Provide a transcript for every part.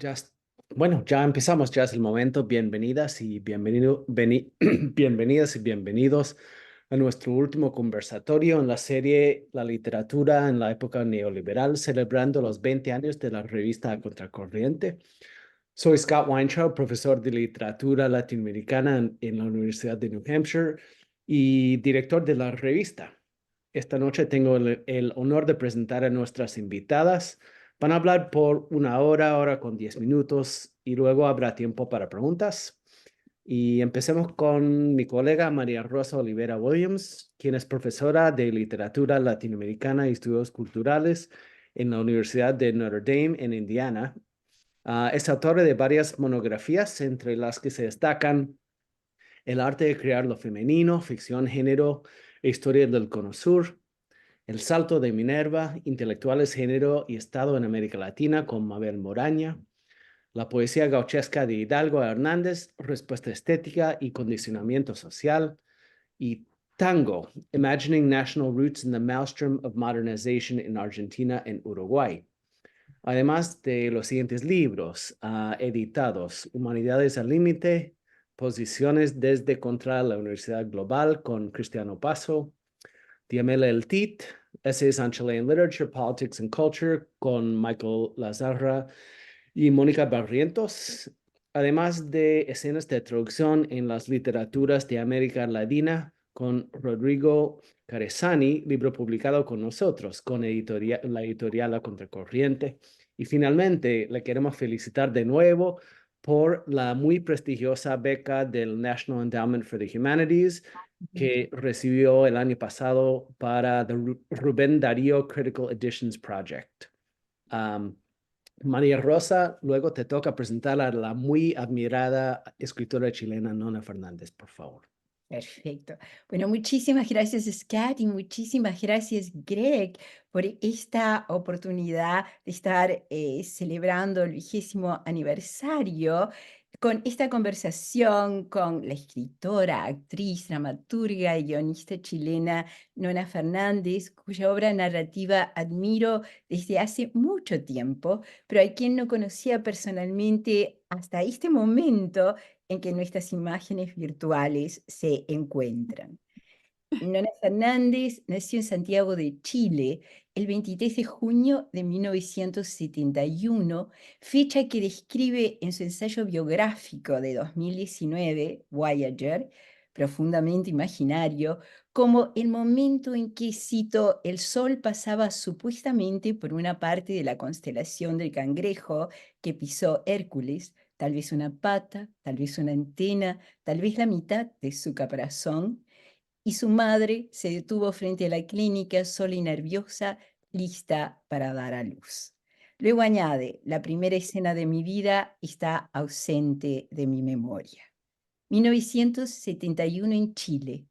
Ya, bueno, ya empezamos, ya es el momento. Bienvenidas y bienvenidas y bienvenidos a nuestro último conversatorio en la serie La literatura en la época neoliberal, celebrando los 20 años de la revista A Contracorriente. Soy Scott Weintraub, profesor de literatura latinoamericana en la Universidad de New Hampshire y director de la revista. Esta noche tengo el honor de presentar a nuestras invitadas. Van a hablar por una hora con 10 minutos y luego habrá tiempo para preguntas. Y empecemos con mi colega María Rosa Olivera Williams, quien es profesora de literatura latinoamericana y estudios culturales en la Universidad de Notre Dame en Indiana. Es autora de varias monografías, entre las que se destacan El arte de crear lo femenino, ficción, género e historia del Cono Sur, El salto de Minerva, intelectuales, género y Estado en América Latina con Mabel Moraña, la poesía gauchesca de Hidalgo Hernández, respuesta estética y condicionamiento social, y Tango, Imagining National Roots in the Maelstrom of Modernization in Argentina and Uruguay. Además de los siguientes libros editados: Humanidades al Límite, Posiciones desde contra la Universidad Global con Cristiano Paso, Diamela El Tit, Essays on Chilean Literature, Politics and Culture con Michael Lazarra y Mónica Barrientos, además de escenas de traducción en las literaturas de América Latina con Rodrigo Carezani, libro publicado con nosotros, con la editorial La Contracorriente. Y finalmente, le queremos felicitar de nuevo por la muy prestigiosa beca del National Endowment for the Humanities que recibió el año pasado para the Rubén Darío Critical Editions Project. Um, María Rosa, luego te toca presentar a la muy admirada escritora chilena Nona Fernández, por favor. Perfecto. Bueno, muchísimas gracias, Scott, y muchísimas gracias, Greg, por esta oportunidad de estar celebrando el 20º aniversario con esta conversación con la escritora, actriz, dramaturga y guionista chilena Nona Fernández, cuya obra narrativa admiro desde hace mucho tiempo, pero a quien no conocía personalmente hasta este momento en que nuestras imágenes virtuales se encuentran. Nona Fernández nació en Santiago de Chile el 23 de junio de 1971, fecha que describe en su ensayo biográfico de 2019, Voyager, profundamente imaginario, como el momento en que, cito, el Sol pasaba supuestamente por una parte de la constelación del Cangrejo que pisó Hércules, tal vez una pata, tal vez una antena, tal vez la mitad de su caparazón, y su madre se detuvo frente a la clínica sola y nerviosa, lista para dar a luz. Luego añade, la primera escena de mi vida está ausente de mi memoria. 1971 en Chile.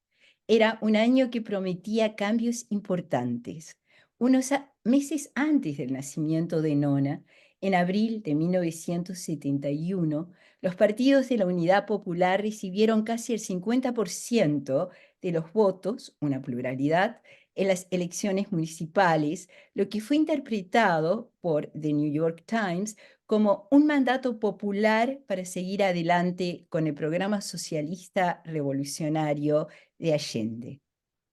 Era un año que prometía cambios importantes. Unos meses antes del nacimiento de Nona, en abril de 1971, los partidos de la Unidad Popular recibieron casi el 50% de los votos, una pluralidad, en las elecciones municipales, lo que fue interpretado por The New York Times como un mandato popular para seguir adelante con el programa socialista revolucionario de Allende.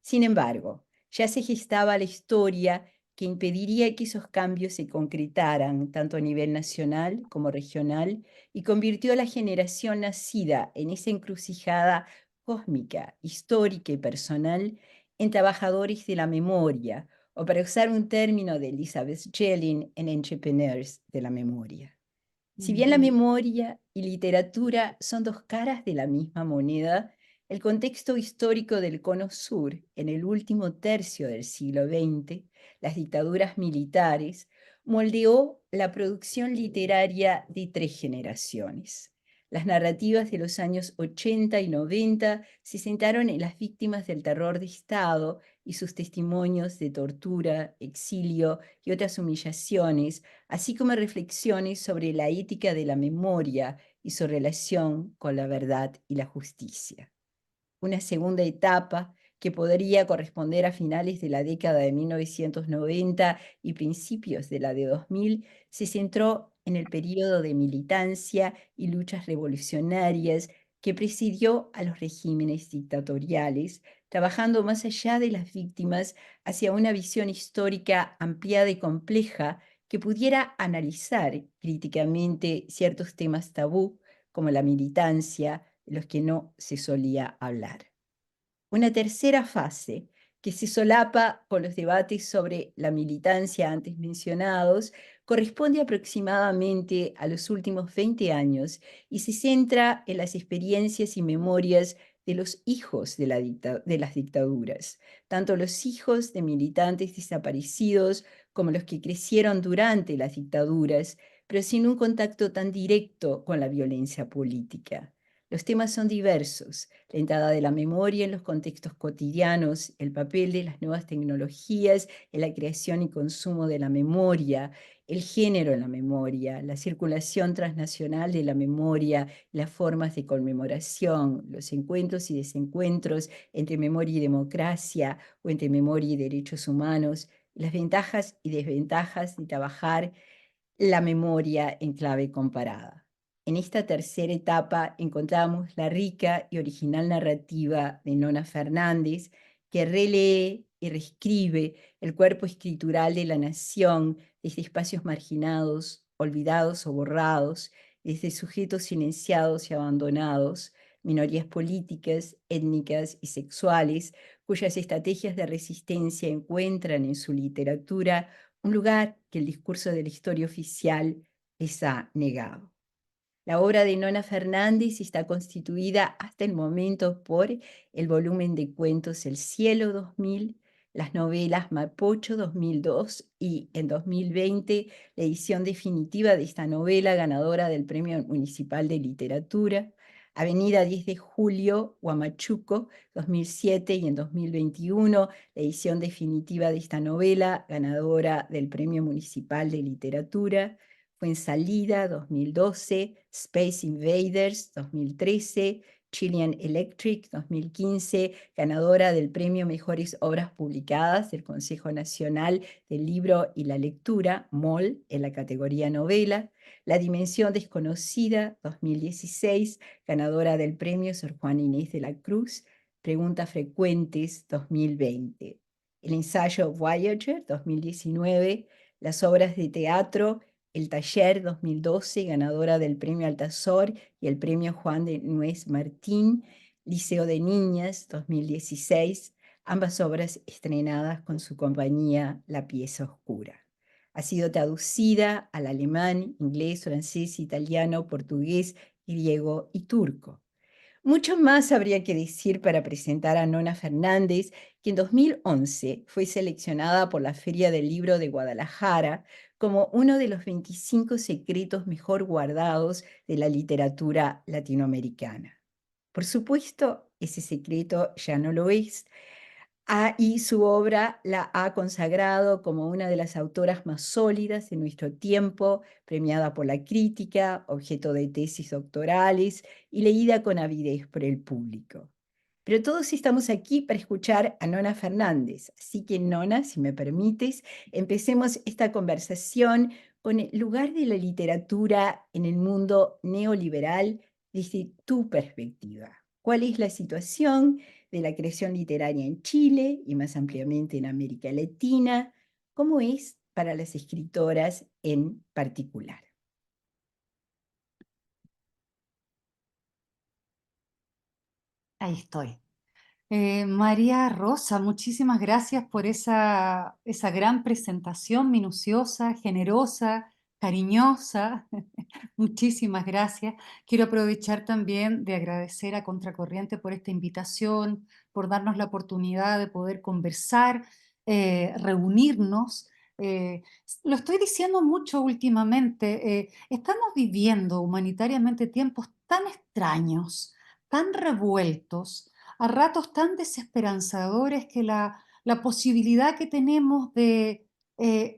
Sin embargo, ya se gestaba la historia que impediría que esos cambios se concretaran tanto a nivel nacional como regional y convirtió a la generación nacida en esa encrucijada cósmica, histórica y personal en trabajadores de la memoria, o para usar un término de Elizabeth Schelling, en entrepreneurs de la memoria. Si bien la memoria y literatura son dos caras de la misma moneda, el contexto histórico del Cono Sur en el último tercio del siglo XX, las dictaduras militares, moldeó la producción literaria de tres generaciones. Las narrativas de los años 80 y 90 se centraron en las víctimas del terror de Estado y sus testimonios de tortura, exilio y otras humillaciones, así como reflexiones sobre la ética de la memoria y su relación con la verdad y la justicia. Una segunda etapa, que podría corresponder a finales de la década de 1990 y principios de la de 2000, se centró en el periodo de militancia y luchas revolucionarias que presidió a los regímenes dictatoriales, trabajando más allá de las víctimas hacia una visión histórica ampliada y compleja que pudiera analizar críticamente ciertos temas tabú, como la militancia, de los que no se solía hablar. Una tercera fase, que se solapa con los debates sobre la militancia antes mencionados, corresponde aproximadamente a los últimos 20 años y se centra en las experiencias y memorias de los hijos de, de las dictaduras, tanto los hijos de militantes desaparecidos como los que crecieron durante las dictaduras, pero sin un contacto tan directo con la violencia política. Los temas son diversos: la entrada de la memoria en los contextos cotidianos, el papel de las nuevas tecnologías en la creación y consumo de la memoria, el género en la memoria, la circulación transnacional de la memoria, las formas de conmemoración, los encuentros y desencuentros entre memoria y democracia o entre memoria y derechos humanos, las ventajas y desventajas de trabajar la memoria en clave comparada. En esta tercera etapa encontramos la rica y original narrativa de Nona Fernández, que relee y reescribe el cuerpo escritural de la nación desde espacios marginados, olvidados o borrados, desde sujetos silenciados y abandonados, minorías políticas, étnicas y sexuales, cuyas estrategias de resistencia encuentran en su literatura un lugar que el discurso de la historia oficial les ha negado. La obra de Nona Fernández está constituida hasta el momento por el volumen de cuentos El Cielo 2000, las novelas Mapocho 2002 y en 2020 la edición definitiva de esta novela ganadora del Premio Municipal de Literatura, Avenida 10 de Julio, Huamachuco 2007 y en 2021 la edición definitiva de esta novela ganadora del Premio Municipal de Literatura, Fuensalida 2012, Space Invaders 2013, Chilean Electric 2015, ganadora del Premio Mejores Obras Publicadas del Consejo Nacional del Libro y la Lectura, MOL, en la categoría novela, La Dimensión Desconocida 2016, ganadora del Premio Sor Juana Inés de la Cruz, Preguntas Frecuentes 2020. El ensayo Voyager 2019, las obras de teatro El Taller 2012, ganadora del Premio Altazor y el Premio Juan de Nuez Martín, Liceo de Niñas 2016, ambas obras estrenadas con su compañía La Pieza Oscura. Ha sido traducida al alemán, inglés, francés, italiano, portugués, griego y turco. Mucho más habría que decir para presentar a Nona Fernández, que en 2011 fue seleccionada por la Feria del Libro de Guadalajara como uno de los 25 secretos mejor guardados de la literatura latinoamericana. Por supuesto, ese secreto ya no lo es, y su obra la ha consagrado como una de las autoras más sólidas de nuestro tiempo, premiada por la crítica, objeto de tesis doctorales y leída con avidez por el público. Pero todos estamos aquí para escuchar a Nona Fernández, así que Nona, si me permites, empecemos esta conversación con el lugar de la literatura en el mundo neoliberal desde tu perspectiva. ¿Cuál es la situación de la creación literaria en Chile y más ampliamente en América Latina? ¿Cómo es para las escritoras en particular? Ahí estoy. María Rosa, muchísimas gracias por esa gran presentación minuciosa, generosa, cariñosa. Muchísimas gracias. Quiero aprovechar también de agradecer a Contracorriente por esta invitación, por darnos la oportunidad de poder conversar, reunirnos. Eh, lo estoy diciendo mucho últimamente. Estamos viviendo humanitariamente tiempos tan extraños, tan revueltos, a ratos tan desesperanzadores que la posibilidad que tenemos de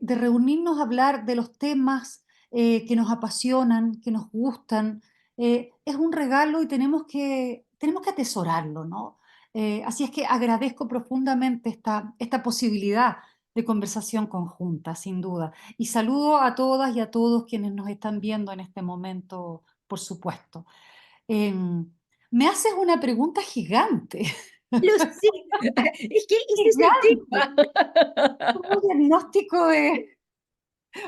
reunirnos a hablar de los temas que nos apasionan, que nos gustan, es un regalo y tenemos que atesorarlo, ¿no? Así es que agradezco profundamente esta posibilidad de conversación conjunta, sin duda. Y saludo a todas y a todos quienes nos están viendo en este momento, por supuesto. Em, Me haces una pregunta gigante, Lo sé, es que ese es el gigante, tema. un diagnóstico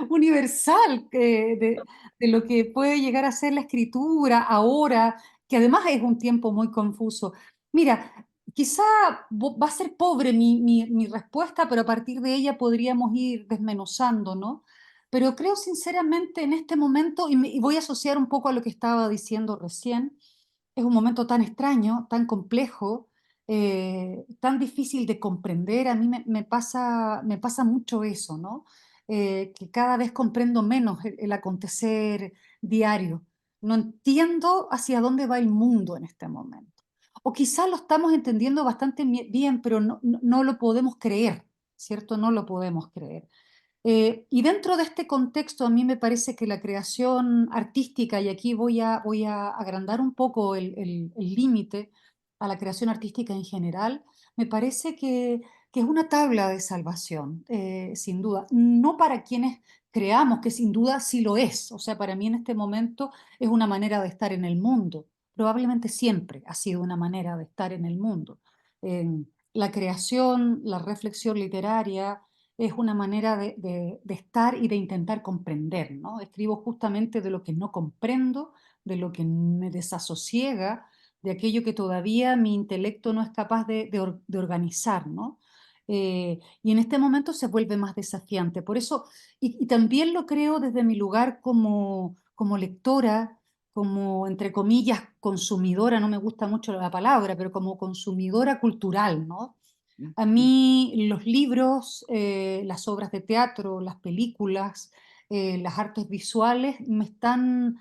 universal de lo que puede llegar a ser la escritura ahora, que además es un tiempo muy confuso. Mira, quizá va a ser pobre mi respuesta, pero a partir de ella podríamos ir desmenuzando, ¿no? Pero creo sinceramente en este momento, y voy a asociar un poco a lo que estaba diciendo recién, es un momento tan extraño, tan complejo, tan difícil de comprender. A mí me pasa mucho eso, ¿no? Que cada vez comprendo menos el acontecer diario. No entiendo hacia dónde va el mundo en este momento. O quizás lo estamos entendiendo bastante bien, pero no lo podemos creer, ¿cierto? No lo podemos creer. Y dentro de este contexto, a mí me parece que la creación artística, y aquí voy a agrandar un poco el límite a la creación artística en general, me parece que es una tabla de salvación, sin duda. No para quienes creamos, que sin duda sí lo es. O sea, para mí en este momento es una manera de estar en el mundo. Probablemente siempre ha sido una manera de estar en el mundo. La creación, la reflexión literaria, es una manera de estar y de intentar comprender, ¿no? Escribo justamente de lo que no comprendo, de lo que me desasosiega, de aquello que todavía mi intelecto no es capaz de organizar, ¿no? Y en este momento se vuelve más desafiante. Por eso, y también lo creo desde mi lugar como lectora, como, entre comillas, consumidora, no me gusta mucho la palabra, pero como consumidora cultural, ¿no? A mí los libros, las obras de teatro, las películas, las artes visuales me están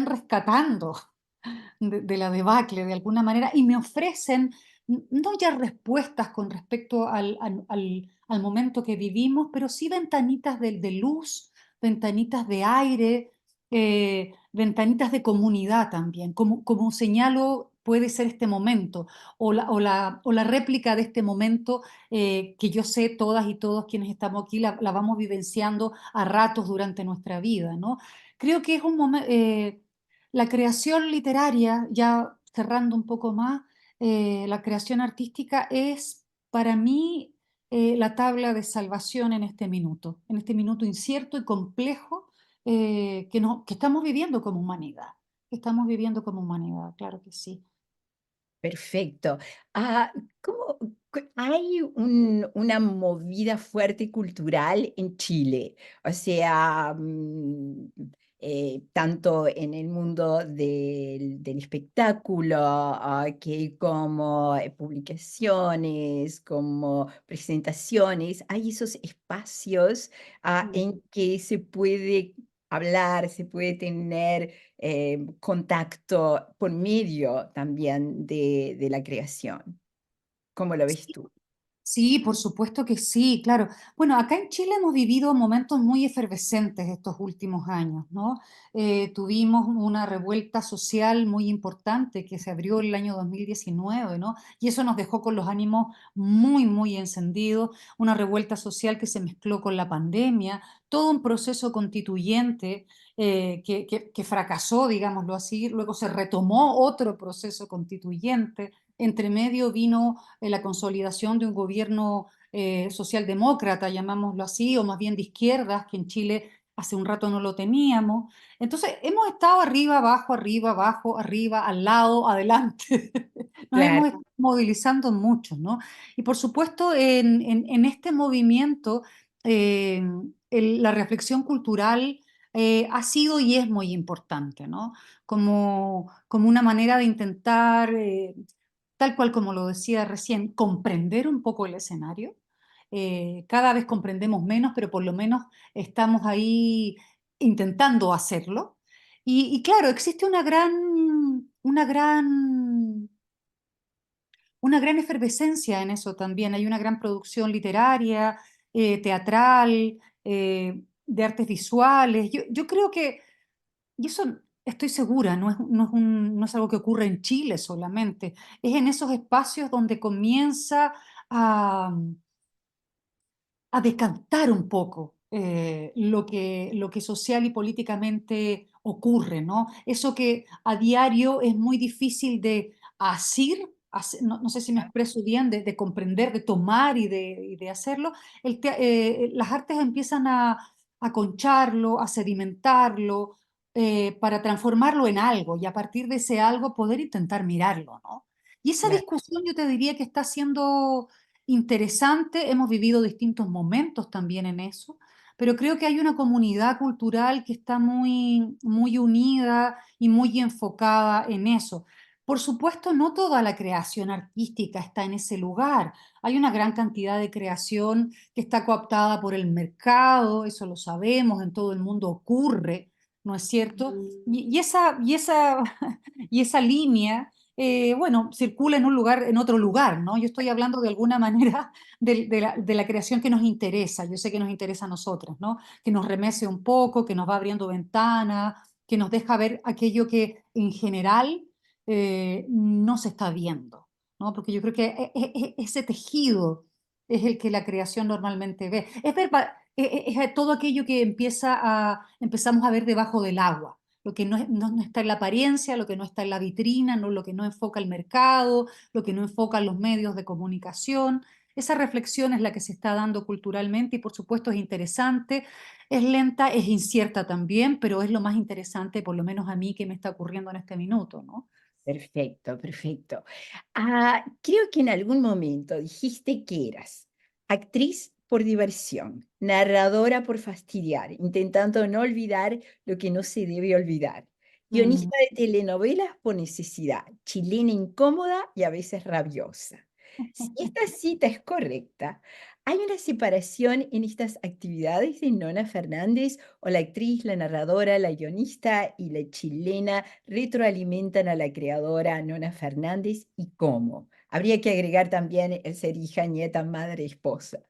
rescatando de la debacle de alguna manera y me ofrecen no ya respuestas con respecto al momento que vivimos, pero sí ventanitas de luz, ventanitas de aire, ventanitas de comunidad también, como señalo puede ser este momento o la réplica de este momento que yo sé todas y todos quienes estamos aquí la vamos vivenciando a ratos durante nuestra vida, ¿no? Creo que es un momento, la creación literaria, ya cerrando un poco más, la creación artística es para mí la tabla de salvación en este minuto incierto y complejo que, no, que estamos viviendo como humanidad, que estamos viviendo como humanidad, claro que sí. Perfecto. ¿Cómo hay una movida fuerte cultural en Chile? O sea, tanto en el mundo del espectáculo, que como publicaciones, como presentaciones, hay esos espacios, Mm. en que se puede hablar, se puede tener contacto por medio también de la creación. ¿Cómo lo ves tú? Sí, por supuesto que sí, claro. Bueno, acá en Chile hemos vivido momentos muy efervescentes estos últimos años, ¿no? Tuvimos una revuelta social muy importante que se abrió el año 2019, ¿no? Y eso nos dejó con los ánimos muy, muy encendidos, una revuelta social que se mezcló con la pandemia, todo un proceso constituyente que fracasó, digámoslo así, luego se retomó otro proceso constituyente, entre medio vino la consolidación de un gobierno socialdemócrata, llamámoslo así, o más bien de izquierdas, que en Chile hace un rato no lo teníamos. Entonces, hemos estado arriba, abajo, arriba, al lado, adelante. Nos hemos Claro. estado movilizando mucho, ¿no? Y por supuesto, en este movimiento, eh, la reflexión cultural ha sido y es muy importante, ¿no? Como una manera de intentar tal cual como lo decía recién, comprender un poco el escenario. Cada vez comprendemos menos, pero por lo menos estamos ahí intentando hacerlo. Y claro, existe una gran efervescencia en eso también. Hay una gran producción literaria, teatral, de artes visuales. Yo creo que y eso estoy segura, no es algo que ocurre en Chile solamente, es en esos espacios donde comienza a, a decantar un poco lo que social y políticamente ocurre, ¿no? Eso que a diario es muy difícil de asir, no, no sé si me expreso bien, de comprender, de tomar y de hacerlo. Las artes empiezan a concharlo, a sedimentarlo, para transformarlo en algo y a partir de ese algo poder intentar mirarlo, ¿no? Y esa Claro. discusión yo te diría que está siendo interesante, hemos vivido distintos momentos también en eso, pero creo que hay una comunidad cultural que está muy, muy unida y muy enfocada en eso. Por supuesto, no toda la creación artística está en ese lugar. Hay una gran cantidad de creación que está cooptada por el mercado, eso lo sabemos, en todo el mundo ocurre, ¿no es cierto? Y esa línea bueno, circula en un lugar, en otro lugar, ¿no? Yo estoy hablando de alguna manera de la creación que nos interesa, yo sé que nos interesa a nosotros, ¿no? Que nos remece un poco, que nos va abriendo ventanas, que nos deja ver aquello que en general no se está viendo, ¿no? Porque yo creo que ese tejido es el que la creación normalmente ve. Es todo aquello que empezamos a ver debajo del agua, lo que no está en la apariencia, lo que no está en la vitrina, ¿no? Lo que no enfoca el mercado, lo que no enfocan los medios de comunicación. Esa reflexión es la que se está dando culturalmente y por supuesto es interesante, es lenta, es incierta también, pero es lo más interesante, por lo menos a mí, que me está ocurriendo en este minuto, ¿no? Perfecto, perfecto. Creo que en algún momento dijiste que eras actriz por diversión, narradora por fastidiar, intentando no olvidar lo que no se debe olvidar, Mm. guionista de telenovelas por necesidad, chilena incómoda y a veces rabiosa. Si esta cita es correcta, ¿hay una separación en estas actividades de Nona Fernández o la actriz, la narradora, la guionista y la chilena retroalimentan a la creadora Nona Fernández y cómo? Habría que agregar también el ser hija, nieta, madre, esposa.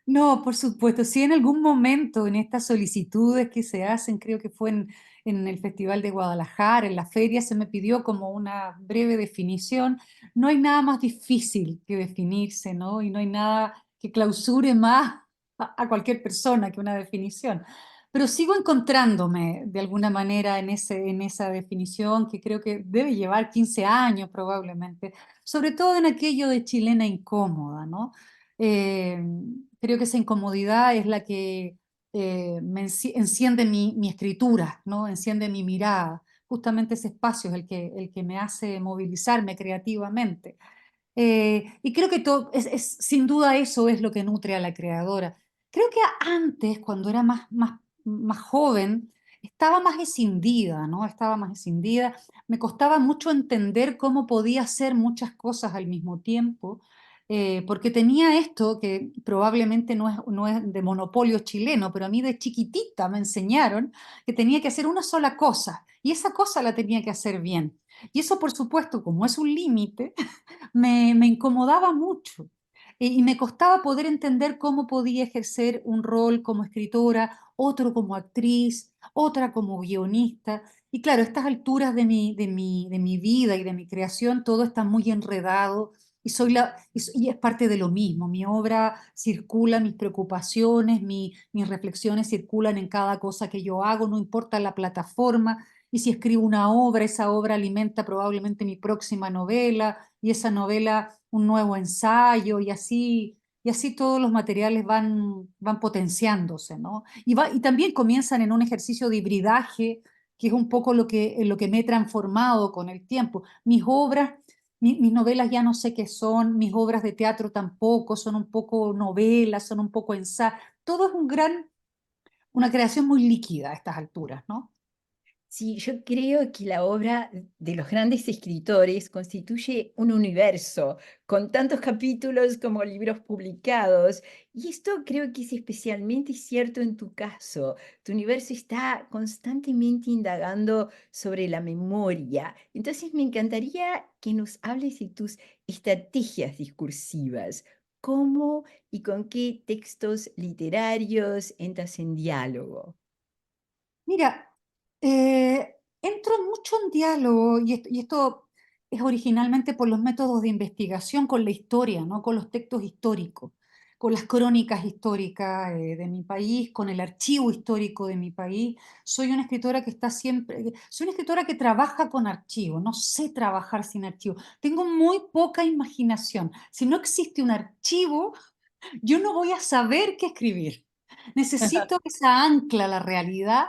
No, por supuesto. Sí, en algún momento en estas solicitudes que se hacen, creo que fue en el Festival de Guadalajara, en la feria, se me pidió como una breve definición. No hay nada más difícil que definirse, ¿no? Y no hay nada que clausure más a cualquier persona que una definición. Pero sigo encontrándome de alguna manera en esa definición que creo que debe llevar 15 años probablemente, sobre todo en aquello de chilena incómoda, ¿no? Eh, Creo que esa incomodidad es la que enciende mi escritura, ¿no? Enciende mi mirada. Justamente ese espacio es el que me hace movilizarme creativamente. Y creo que sin duda eso es lo que nutre a la creadora. Creo que antes, cuando era más joven, estaba más escindida, ¿no? Estaba más escindida. Me costaba mucho entender cómo podía hacer muchas cosas al mismo tiempo, porque tenía esto que probablemente no es de monopolio chileno, pero a mí de chiquitita me enseñaron que tenía que hacer una sola cosa y esa cosa la tenía que hacer bien. Y eso, por supuesto, como es un límite, me incomodaba mucho y me costaba poder entender cómo podía ejercer un rol como escritora, otro como actriz, otra como guionista. Y claro, a estas alturas de mi vida y de mi creación, todo está muy enredado y, y es parte de lo mismo. Mi obra circula, mis preocupaciones, mis reflexiones circulan en cada cosa que yo hago, no importa la plataforma. Y si escribo una obra, esa obra alimenta probablemente mi próxima novela y esa novela un nuevo ensayo y así todos los materiales van potenciándose, ¿no? Y también comienzan en un ejercicio de hibridaje, que es un poco en lo que me he transformado con el tiempo. Mis novelas ya no sé qué son, mis obras de teatro tampoco, son un poco novelas, son un poco ensayo. Todo es una creación muy líquida a estas alturas, ¿no? Sí, yo creo que la obra de los grandes escritores constituye un universo con tantos capítulos como libros publicados. Y esto creo que es especialmente cierto en tu caso. Tu universo está constantemente indagando sobre la memoria. Entonces me encantaría que nos hables de tus estrategias discursivas. ¿Cómo y con qué textos literarios entras en diálogo? Mira, entro mucho en diálogo y esto es originalmente por los métodos de investigación con la historia, ¿no? Con los textos históricos. con las crónicas históricas de mi país, con el archivo histórico de mi país. Soy una escritora que está siempre, soy una escritora que trabaja con archivo, no sé trabajar sin archivo. Tengo muy poca imaginación. Si no existe un archivo, yo no voy a saber qué escribir. Necesito esa ancla a la realidad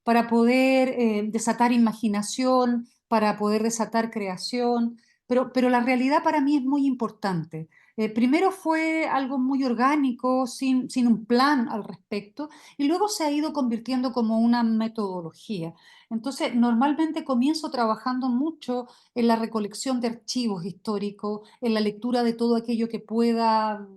para poder desatar imaginación, para poder desatar creación, pero la realidad para mí es muy importante. Primero fue algo muy orgánico, sin un plan al respecto, y luego se ha ido convirtiendo como una metodología. Entonces, normalmente comienzo trabajando mucho en la recolección de archivos históricos, en la lectura de todo aquello que pueda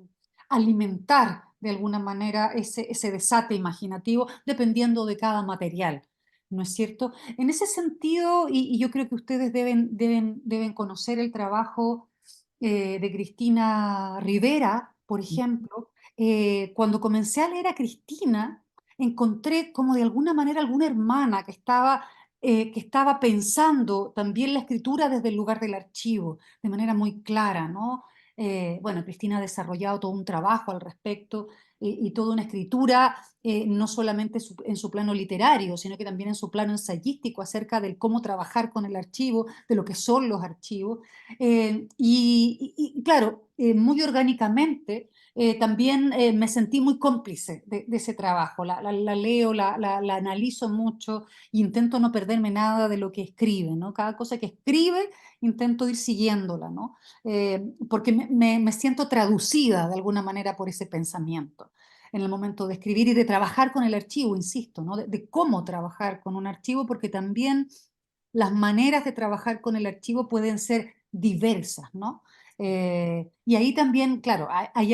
alimentar de alguna manera ese desate imaginativo dependiendo de cada material, ¿no es cierto? En ese sentido, y yo creo que ustedes deben conocer el trabajo de Cristina Rivera, por ejemplo. Cuando comencé a leer a Cristina, encontré como de alguna manera alguna hermana que estaba pensando también la escritura desde el lugar del archivo, de manera muy clara, ¿no? Bueno, Cristina ha desarrollado todo un trabajo al respecto y toda una escritura, no solamente en su plano literario, sino que también en su plano ensayístico acerca de cómo trabajar con el archivo, de lo que son los archivos. Claro, muy orgánicamente, también me sentí muy cómplice de ese trabajo. La leo, la analizo mucho e intento no perderme nada de lo que escribe, ¿no? Cada cosa que escribe intento ir siguiéndola, ¿no? Porque me siento traducida de alguna manera por ese pensamiento en el momento de escribir y de trabajar con el archivo, insisto, ¿no? De cómo trabajar con un archivo, porque también las maneras de trabajar con el archivo pueden ser diversas, ¿no? Y ahí también, claro, ahí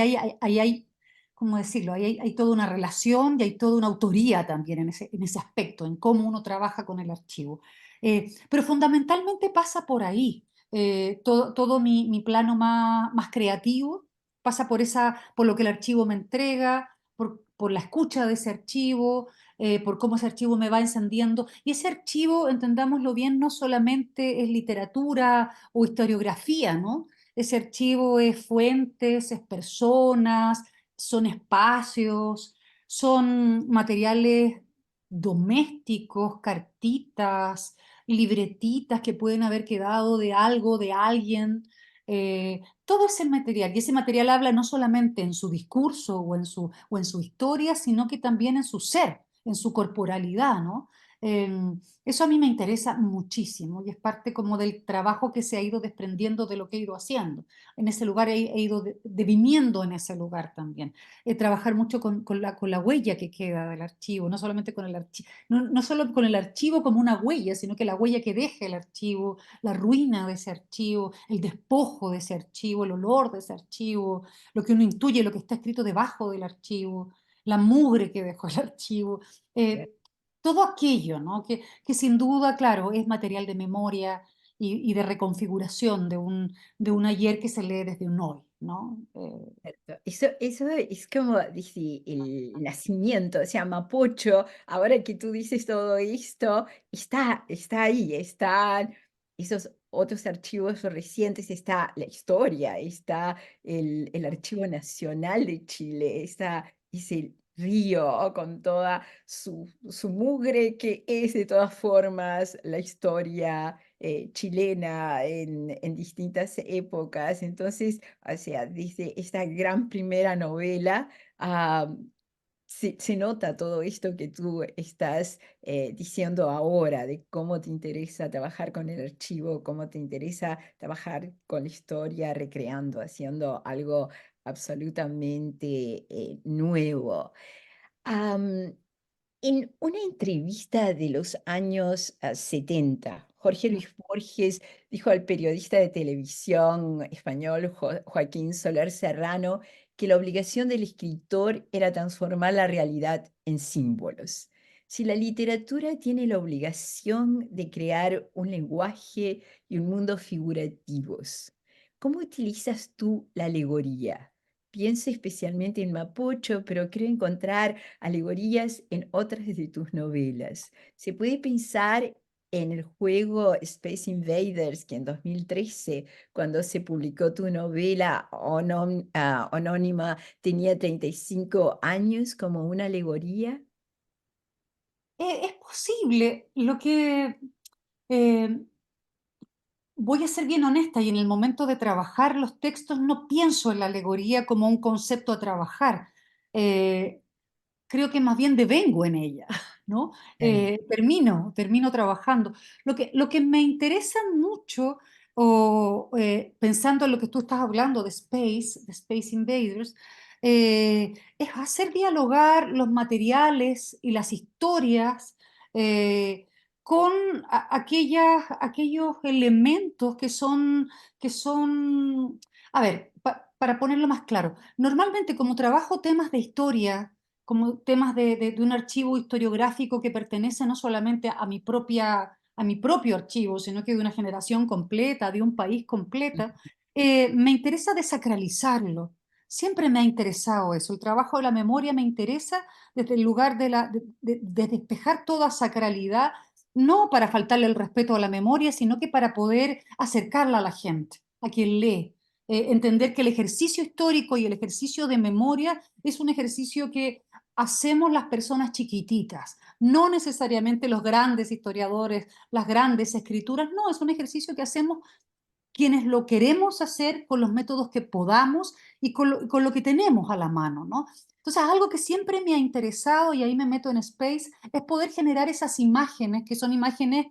hay, ¿cómo decirlo? Hay toda una relación y hay toda una autoría también en ese aspecto, en cómo uno trabaja con el archivo. Pero fundamentalmente pasa por ahí. Todo mi plano más creativo pasa por lo que el archivo me entrega, por la escucha de ese archivo, por cómo ese archivo me va encendiendo. Y ese archivo, entendámoslo bien, no solamente es literatura o historiografía, ¿no? Ese archivo es fuentes, es personas, son espacios, son materiales domésticos, cartitas, libretitas que pueden haber quedado de algo, de alguien. Todo ese material, y ese material habla no solamente en su discurso o en su historia, sino que también en su ser, en su corporalidad, ¿no? Eso a mí me interesa muchísimo y es parte como del trabajo que se ha ido desprendiendo de lo que he ido haciendo. En ese lugar he ido deviniendo en ese lugar también. Trabajar mucho con la huella que queda del archivo, no solamente con el archivo, no solo con el archivo como una huella, sino que la huella que deja el archivo, la ruina de ese archivo, el despojo de ese archivo, el olor de ese archivo, lo que uno intuye, lo que está escrito debajo del archivo, la mugre que dejó el archivo. Eh, Todo aquello, ¿no? Que sin duda, claro, es material de memoria y de reconfiguración de un ayer que se lee desde un hoy, ¿no? Cierto. Eso es como dice el nacimiento, o sea, Mapocho, ahora que tú dices todo esto, está ahí, están esos otros archivos recientes, está la historia, está el Archivo Nacional de Chile, está ese río con toda su mugre que es de todas formas la historia chilena en distintas épocas. Entonces, o sea, dice esta gran primera novela, ah, se nota todo esto que tú estás diciendo ahora, de cómo te interesa trabajar con el archivo, cómo te interesa trabajar con la historia, recreando, haciendo algo absolutamente nuevo. Am, en una entrevista de los años 70, Jorge Luis Borges dijo al periodista de televisión español Joaquín Soler Serrano que la obligación del escritor era transformar la realidad en símbolos. Si la literatura tiene la obligación de crear un lenguaje y un mundo figurativos, ¿cómo utilizas tú la alegoría? Pienso especialmente en Mapocho, pero creo encontrar alegorías en otras de tus novelas. Se puede pensar en el juego Space Invaders, que en 2013, cuando se publicó tu novela anónima, tenía 35 años como una alegoría? Es posible. Eh, Voy a ser bien honesta y en el momento de trabajar los textos no pienso en la alegoría como un concepto a trabajar. Eh, Creo que más bien devengo en ella, ¿no? Termino trabajando. Lo que me interesa mucho, pensando en lo que tú estás hablando de Space Invaders, es hacer dialogar los materiales y las historias eh, con aquellos elementos que son, a ver, para ponerlo más claro, normalmente como trabajo temas de historia, como temas de un archivo historiográfico que pertenece no solamente a mi propio archivo, sino que de una generación completa, de un país completa, me interesa desacralizarlo. Siempre me ha interesado eso. El trabajo de la memoria me interesa desde el lugar de despejar toda sacralidad, no para faltarle el respeto a la memoria, sino que para poder acercarla a la gente, a quien lee. Entender que el ejercicio histórico y el ejercicio de memoria es un ejercicio que hacemos las personas chiquititas, no necesariamente los grandes historiadores, las grandes escrituras, no, es un ejercicio que hacemos quienes lo queremos hacer con los métodos que podamos y con lo que tenemos a la mano, ¿no? Entonces, algo que siempre me ha interesado, y ahí me meto en Space, es poder generar esas imágenes, que son imágenes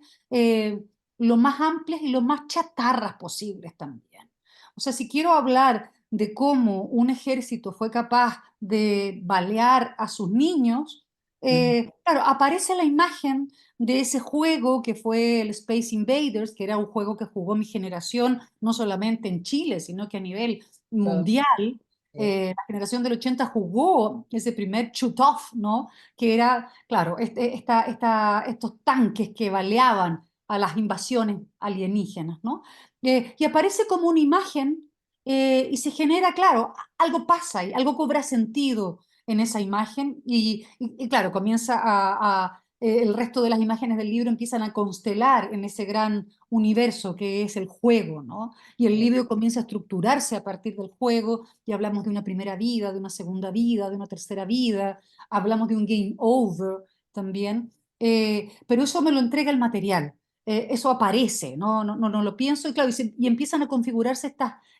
lo más amplias y lo más chatarras posibles también. O sea, si quiero hablar de cómo un ejército fue capaz de balear a sus niños, claro, aparece la imagen de ese juego que fue el Space Invaders, que era un juego que jugó mi generación, no solamente en Chile, sino que a nivel Todo. mundial. La generación del 80 jugó ese primer shoot-off, ¿no? Que era, claro, estos tanques que baleaban a las invasiones alienígenas, ¿no? Y aparece como una imagen y se genera, claro, algo pasa y algo cobra sentido en esa imagen y claro, comienza el resto de las imágenes del libro empiezan a constelar en ese gran universo que es el juego, ¿no? Y el libro comienza a estructurarse a partir del juego y hablamos de una primera vida, de una segunda vida, de una tercera vida, hablamos de un game over también, pero eso me lo entrega el material. Eso aparece, no lo pienso, y claro, y empiezan a configurarse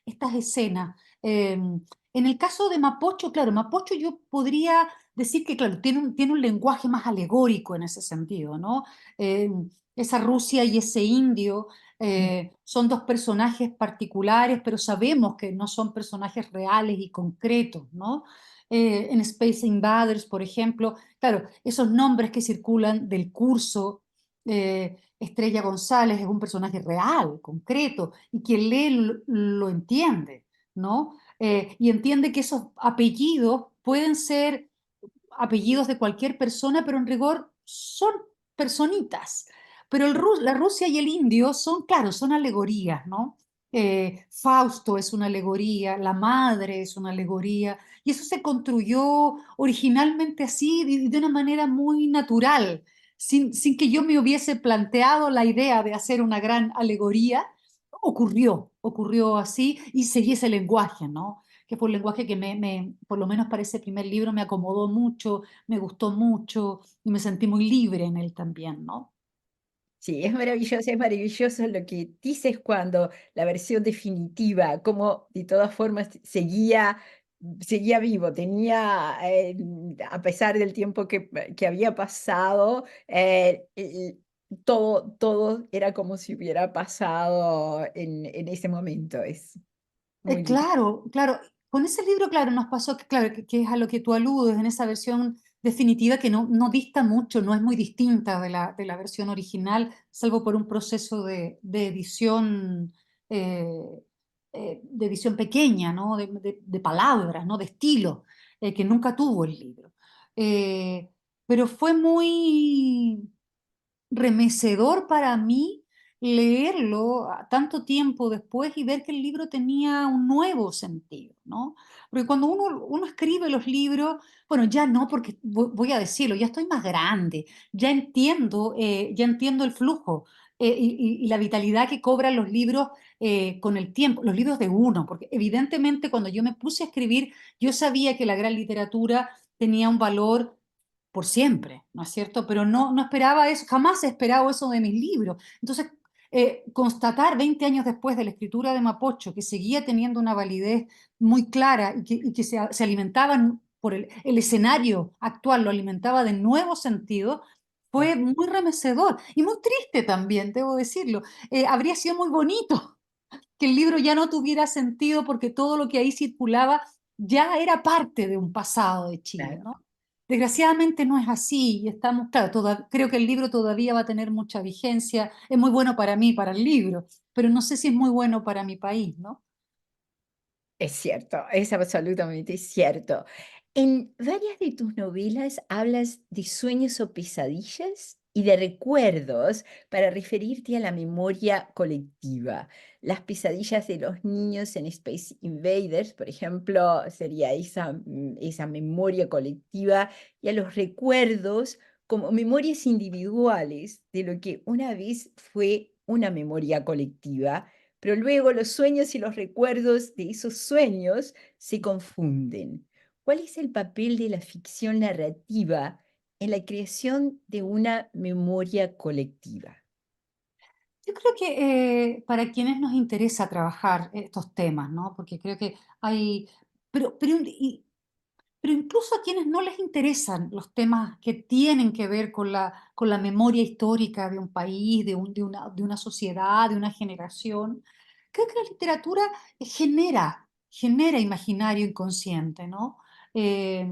estas escenas. En el caso de Mapocho, claro, Mapocho yo podría decir que, claro, tiene un lenguaje más alegórico en ese sentido, ¿no? Eh, Esa Rusia y ese indio son dos personajes particulares, pero sabemos que no son personajes reales y concretos, ¿no? En Space Invaders, por ejemplo, claro, esos nombres que circulan del curso, Estrella González es un personaje real, concreto, y quien lee lo entiende, ¿no? Y entiende que esos apellidos pueden ser apellidos de cualquier persona, pero en rigor son personitas. Pero la Rusia y el indio son, claro, son alegorías, ¿no? Fausto es una alegoría, la madre es una alegoría, y eso se construyó originalmente así, de una manera muy natural, sin que yo me hubiese planteado la idea de hacer una gran alegoría. Ocurrió así y seguí ese lenguaje, ¿no? Que fue un lenguaje que por lo menos para ese primer libro, me acomodó mucho, me gustó mucho y me sentí muy libre en él también, ¿no? Sí, es maravilloso lo que dices cuando la versión definitiva, como de todas formas seguía vivo, a pesar del tiempo que había pasado, todo era como si hubiera pasado en ese momento. Es muy lindo. Claro, claro. Con ese libro, claro, nos pasó que, claro, que es a lo que tú aludes, en esa versión definitiva que no dista mucho, no es muy distinta de la versión original, salvo por un proceso eh, de edición pequeña, ¿no? De palabras, ¿no? De estilo, que nunca tuvo el libro. Eh, pero fue muy remecedor para mí leerlo tanto tiempo después y ver que el libro tenía un nuevo sentido, ¿no? Porque cuando uno escribe los libros, bueno, ya no, porque voy a decirlo, ya estoy más grande, ya entiendo el flujo y la vitalidad que cobran los libros con el tiempo, los libros de uno, porque evidentemente cuando yo me puse a escribir, yo sabía que la gran literatura tenía un valor por siempre, ¿no es cierto? Pero no esperaba eso, jamás he esperado eso de mis libros. Entonces, constatar 20 años después de la escritura de Mapocho que seguía teniendo una validez muy clara y que se alimentaban por el escenario actual, lo alimentaba de nuevos sentidos, fue muy remecedor y muy triste también, debo decirlo. Habría sido muy bonito que el libro ya no tuviera sentido porque todo lo que ahí circulaba ya era parte de un pasado de Chile, Claro. ¿no? Desgraciadamente no es así y estamos, claro, creo que el libro todavía va a tener mucha vigencia, es muy bueno para mí, para el libro, pero no sé si es muy bueno para mi país, ¿no? Es cierto, es absolutamente cierto. En varias de tus novelas hablas de sueños o pesadillas y de recuerdos para referirte a la memoria colectiva. Las pesadillas de los niños en Space Invaders, por ejemplo, sería esa memoria colectiva y a los recuerdos como memorias individuales de lo que una vez fue una memoria colectiva, pero luego los sueños y los recuerdos de esos sueños se confunden. ¿Cuál es el papel de la ficción narrativa en la creación de una memoria colectiva? Yo creo que para quienes nos interesa trabajar estos temas, ¿no? Porque creo que hay, pero incluso a quienes no les interesan los temas que tienen que ver con la memoria histórica de un país, de una sociedad, de una generación, creo que la literatura genera imaginario inconsciente, ¿no? Eh,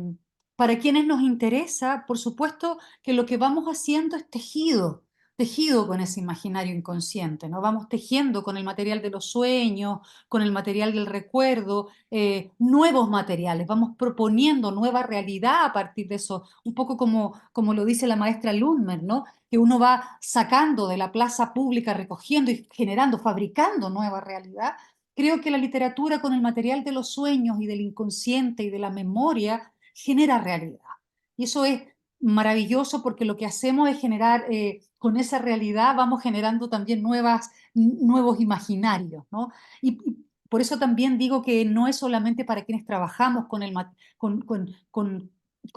para quienes nos interesa, por supuesto que lo que vamos haciendo es tejido con ese imaginario inconsciente, ¿no? Vamos tejiendo con el material de los sueños, con el material del recuerdo, nuevos materiales, vamos proponiendo nueva realidad a partir de eso, un poco como lo dice la maestra Lundmer, ¿no? Que uno va sacando de la plaza pública, recogiendo y generando, fabricando nueva realidad. Creo que la literatura con el material de los sueños y del inconsciente y de la memoria genera realidad. Y eso es maravilloso porque lo que hacemos es generar, con esa realidad vamos generando también nuevos imaginarios, ¿no? Y por eso también digo que no es solamente para quienes trabajamos con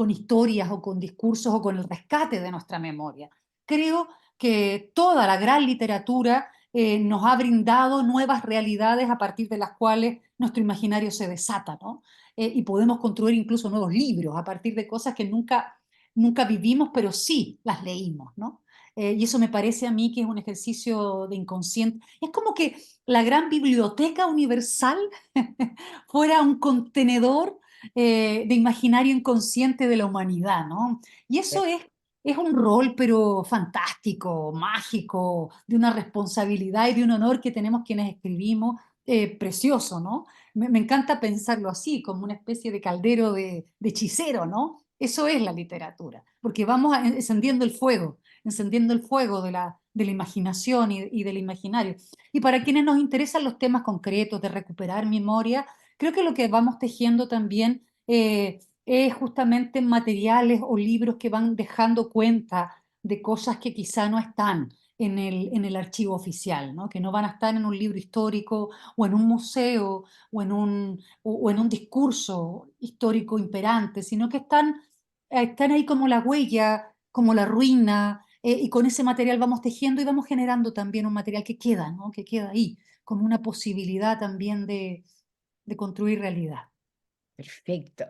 historias o con discursos o con el rescate de nuestra memoria. Creo que toda la gran literatura nos ha brindado nuevas realidades a partir de las cuales nuestro imaginario se desata, ¿no? Y podemos construir incluso nuevos libros a partir de cosas que nunca vivimos, pero sí las leímos, ¿no? Y eso me parece a mí que es un ejercicio de inconsciente. Es como que la gran biblioteca universal fuera un contenedor de imaginario inconsciente de la humanidad, ¿no? Y eso es un rol, pero fantástico, mágico, de una responsabilidad y de un honor que tenemos quienes escribimos, precioso, ¿no? Me encanta pensarlo así, como una especie de caldero de hechicero, ¿no? Eso es la literatura, porque vamos encendiendo el fuego de la imaginación y del imaginario. Y para quienes nos interesan los temas concretos de recuperar memoria, creo que lo que vamos tejiendo también es justamente materiales o libros que van dejando cuenta de cosas que quizá no están en el archivo oficial, ¿no? Que no van a estar en un libro histórico o en un museo o en un discurso histórico imperante, sino que están ahí como la huella, como la ruina, y con ese material vamos tejiendo y vamos generando también un material que queda, ¿no? Que queda ahí, como una posibilidad también de construir realidad. Perfecto.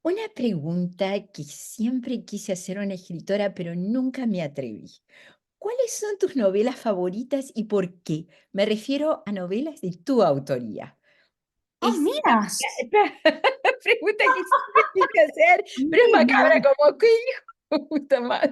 Una pregunta que siempre quise hacer a una escritora, pero nunca me atreví. ¿Cuáles son tus novelas favoritas y por qué? Me refiero a novelas de tu autoría. Ah, Es mira, pregunta que siempre quise hacer, pero es mira, macabra como que hijo, me gusta más.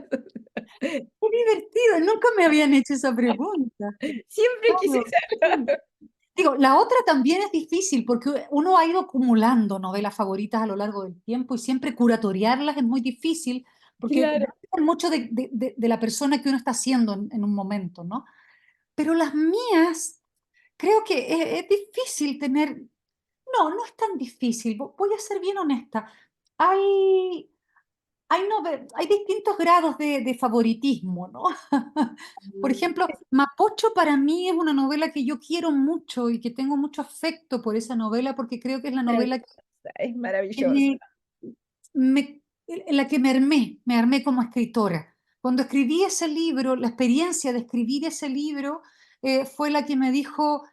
qué divertido, nunca me habían hecho esa pregunta. Siempre quise Claro, hacerlo. sí. Digo, la otra también es difícil porque uno ha ido acumulando novelas favoritas a lo largo del tiempo y siempre curatoriarlas es muy difícil porque Claro. depende mucho de la persona que uno está haciendo en un momento, ¿no? pero las mías, creo que es difícil tener, no es tan difícil, voy a ser bien honesta. Hay, hay distintos grados de favoritismo, ¿no? Por ejemplo, Mapocho para mí es una novela que yo quiero mucho y que tengo mucho afecto por esa novela porque creo que es la novela Es que maravillosa. en la que me armé como escritora. Cuando escribí ese libro, la experiencia de escribir ese libro fue la que me dijo,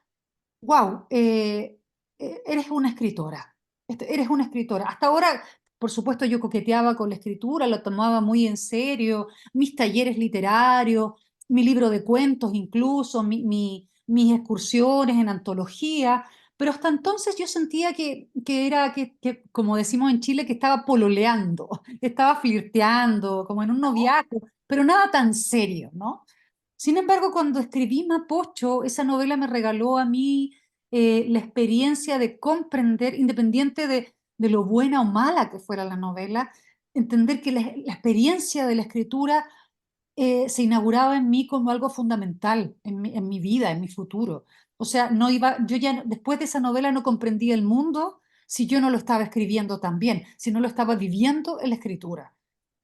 wow, eres una escritora, eres una escritora. Hasta ahora, por supuesto, yo coqueteaba con la escritura, lo tomaba muy en serio, mis talleres literarios, mi libro de cuentos incluso, mis excursiones en antología, pero hasta entonces yo sentía que, como decimos en Chile, que estaba pololeando, estaba flirteando, como en un noviazgo, pero nada tan serio, ¿no? Sin embargo, cuando escribí Mapocho, esa novela me regaló a mí la experiencia de comprender, independiente de lo buena o mala que fuera la novela, entender que la experiencia de la escritura se inauguraba en mí como algo fundamental en mi vida, en mi futuro. O sea, no iba, yo ya después de esa novela no comprendía el mundo si yo no lo estaba escribiendo también, si no lo estaba viviendo en la escritura.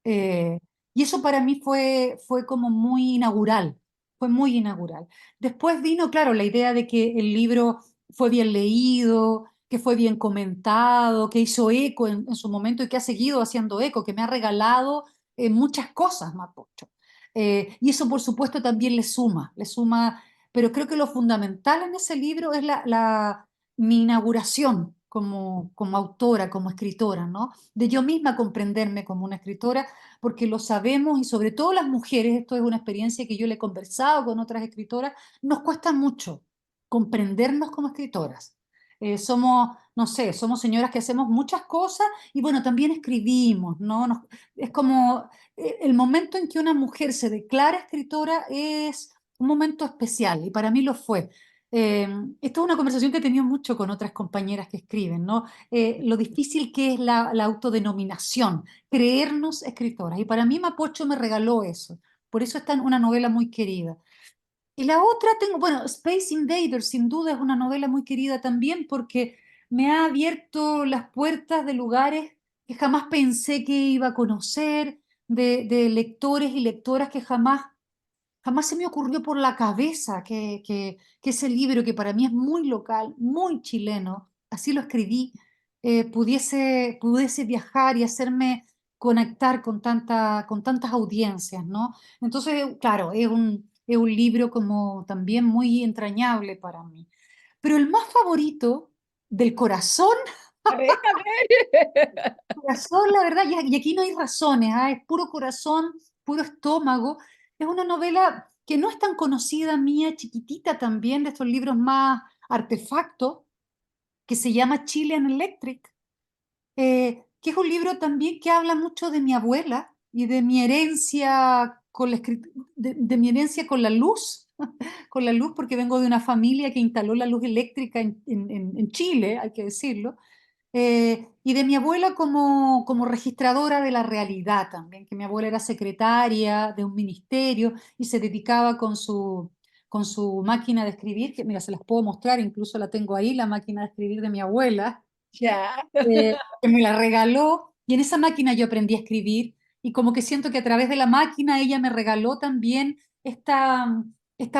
Eh, y eso para mí fue como muy inaugural, fue muy inaugural. Después vino, claro, la idea de que el libro fue bien leído, que fue bien comentado, que hizo eco en su momento y que ha seguido haciendo eco, que me ha regalado muchas cosas, Mapocho. Y eso, por supuesto, también le suma, pero creo que lo fundamental en ese libro es mi inauguración como autora, como escritora, ¿no? De yo misma comprenderme como una escritora, porque lo sabemos y sobre todo las mujeres, esto es una experiencia que yo le he conversado con otras escritoras, nos cuesta mucho comprendernos como escritoras. Somos, no sé, somos señoras que hacemos muchas cosas y bueno, también escribimos, ¿no? Es como el momento en que una mujer se declara escritora es un momento especial y para mí lo fue. Esto es una conversación que he tenido mucho con otras compañeras que escriben, ¿no? Lo difícil que es la autodenominación, creernos escritoras. Y para mí Mapocho me regaló eso. Por eso está en una novela muy querida. Y la otra tengo, bueno, Space Invaders sin duda es una novela muy querida también porque me ha abierto las puertas de lugares que jamás pensé que iba a conocer, de lectores y lectoras que jamás se me ocurrió por la cabeza que ese libro, que para mí es muy local, muy chileno, así lo escribí, pudiese viajar y hacerme conectar con tantas audiencias, ¿no? Entonces, claro, es un libro como también muy entrañable para mí. Pero el más favorito del corazón, A ver. corazón, la verdad, y aquí no hay razones, ¿ah? Es puro corazón, puro estómago. Es una novela que no es tan conocida mía, chiquitita también, de estos libros más artefactos, que se llama Chilean Electric, que es un libro también que habla mucho de mi abuela y de mi herencia con de mi herencia con la luz, porque vengo de una familia que instaló la luz eléctrica en Chile, hay que decirlo, y de mi abuela como registradora de la realidad también, que mi abuela era secretaria de un ministerio y se dedicaba con su máquina de escribir, que mira, se las puedo mostrar, incluso la tengo ahí, la máquina de escribir de mi abuela, Ya. que me la regaló, y en esa máquina yo aprendí a escribir, y como que siento que a través de la máquina ella me regaló también esta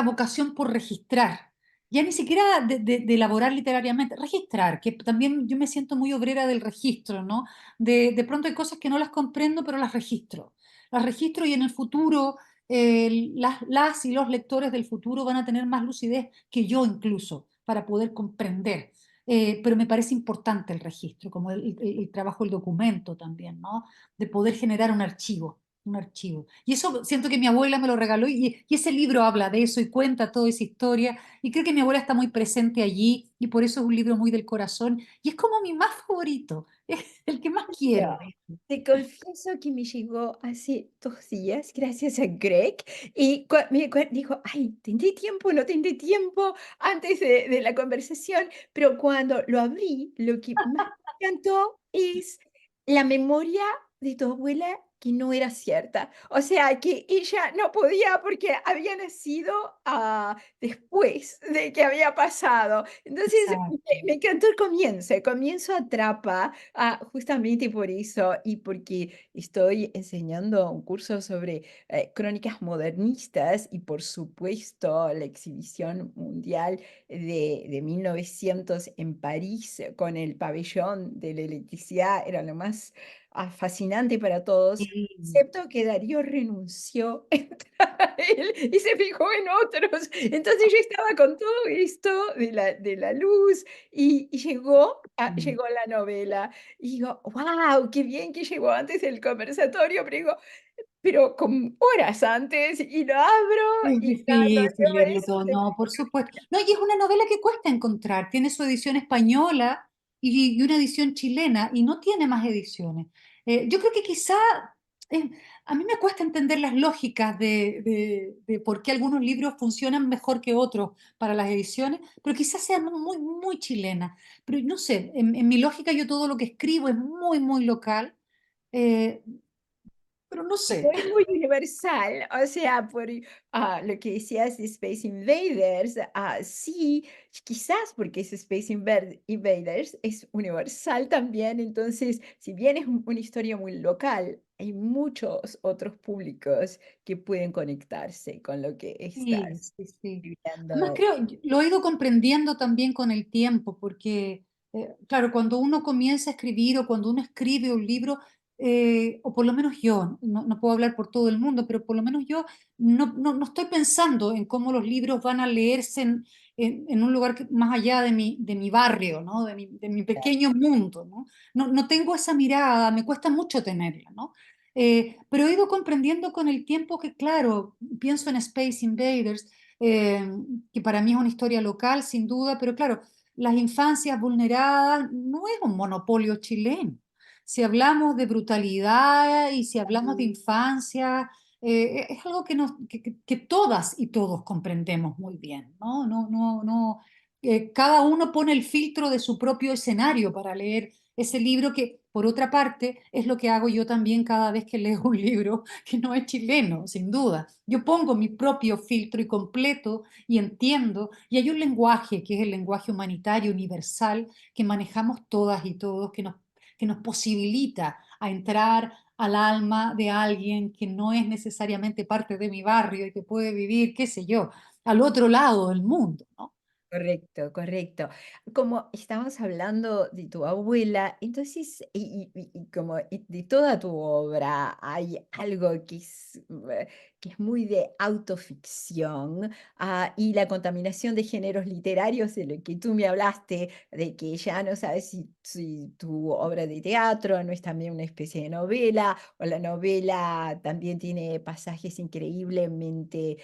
vocación por registrar ya ni siquiera de elaborar literariamente, registrar, que también yo me siento muy obrera del registro, ¿no? De pronto hay cosas que no las comprendo, pero las registro. Las registro y en el futuro las y los lectores del futuro van a tener más lucidez que yo incluso para poder comprender. Pero me parece importante el registro, como el trabajo, el documento también, ¿no? De poder generar un archivo, un archivo. Y eso siento que mi abuela me lo regaló y ese libro habla de eso y cuenta toda esa historia y creo que mi abuela está muy presente allí y por eso es un libro muy del corazón y es como mi más favorito, es el que más quiero. Ya. Te confieso que me llegó hace 2 días, gracias a Greg, y dijo, ay, ¿tendré tiempo? ¿No tendré tiempo? Antes de la conversación, pero cuando lo abrí, lo que más me encantó es la memoria de tu abuela que no era cierta. O sea, que ella no podía porque había nacido después de que había pasado. Entonces, Exacto. me encantó el comienzo atrapa justamente por eso y porque estoy enseñando un curso sobre crónicas modernistas y por supuesto la exhibición mundial de 1900 en París con el pabellón de la electricidad era lo más fascinante para todos, Sí. excepto que Darío renunció a él y se fijó en otros. Entonces yo estaba con todo esto de la luz y Mm. llegó la novela. Y digo, wow, qué bien que llegó antes el conversatorio, pero digo, pero con horas antes y lo abro Es y cuando difícil leo leerlo eso todo, se no, por supuesto. No, y es una novela que cuesta encontrar. Tiene su edición española y una edición chilena, y no tiene más ediciones. Yo creo que quizá eh, a mí me cuesta entender las lógicas de por qué algunos libros funcionan mejor que otros para las ediciones, pero quizás sean muy, muy chilenas. Pero no sé, en mi lógica yo todo lo que escribo es muy, muy local, eh, pero no pero sé. es muy universal, o sea, por lo que decías de Space Invaders, sí, quizás porque es Invaders, es universal también, entonces, si bien es una historia muy local, hay muchos otros públicos que pueden conectarse con lo que Sí, estás sí, sí. Además, viviendo. creo, lo he ido comprendiendo también con el tiempo, porque, claro, cuando uno comienza a escribir o cuando uno escribe un libro, o por lo menos yo, no puedo hablar por todo el mundo, pero por lo menos yo no estoy pensando en cómo los libros van a leerse en un lugar más allá de mi barrio, ¿no? De mi pequeño mundo, ¿no? No tengo esa mirada, me cuesta mucho tenerla, ¿no? Pero he ido comprendiendo con el tiempo que, claro, pienso en Space Invaders, eh, que para mí es una historia local, sin duda, pero claro, las infancias vulneradas no es un monopolio chileno. Si hablamos de brutalidad y si hablamos de infancia, es algo que todas y todos comprendemos muy bien, ¿no? Cada uno pone el filtro de su propio escenario para leer ese libro que, por otra parte, es lo que hago yo también cada vez que leo un libro que no es chileno, sin duda. Yo pongo mi propio filtro y completo y entiendo, y hay un lenguaje que es el lenguaje humanitario universal que manejamos todas y todos, que nos posibilita a entrar al alma de alguien que no es necesariamente parte de mi barrio y que puede vivir, qué sé yo, al otro lado del mundo, ¿no? Correcto, correcto. Como estamos hablando de tu abuela, entonces, y como de toda tu obra, hay algo que es muy de autoficción, y la contaminación de géneros literarios, de lo que tú me hablaste, de que ya no sabes si tu obra de teatro no es también una especie de novela, o la novela también tiene pasajes increíblemente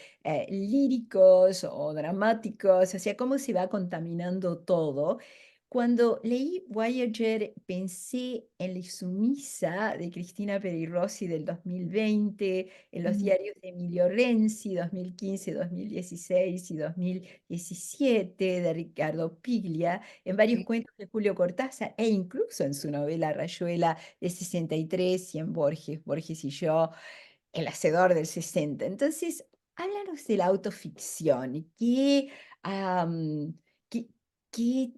líricos o dramáticos, o sea, cómo se va contaminando todo. Cuando leí Voyager pensé en La Sumisa de Cristina Peri Rossi del 2020, en los Mm, diarios de Emilio Renzi 2015, 2016 y 2017 de Ricardo Piglia, en varios sí. cuentos de Julio Cortázar e incluso en su novela Rayuela de 63 y en Borges y yo, El Hacedor del 60. Entonces, háblanos de la autoficción. Am, qué, qué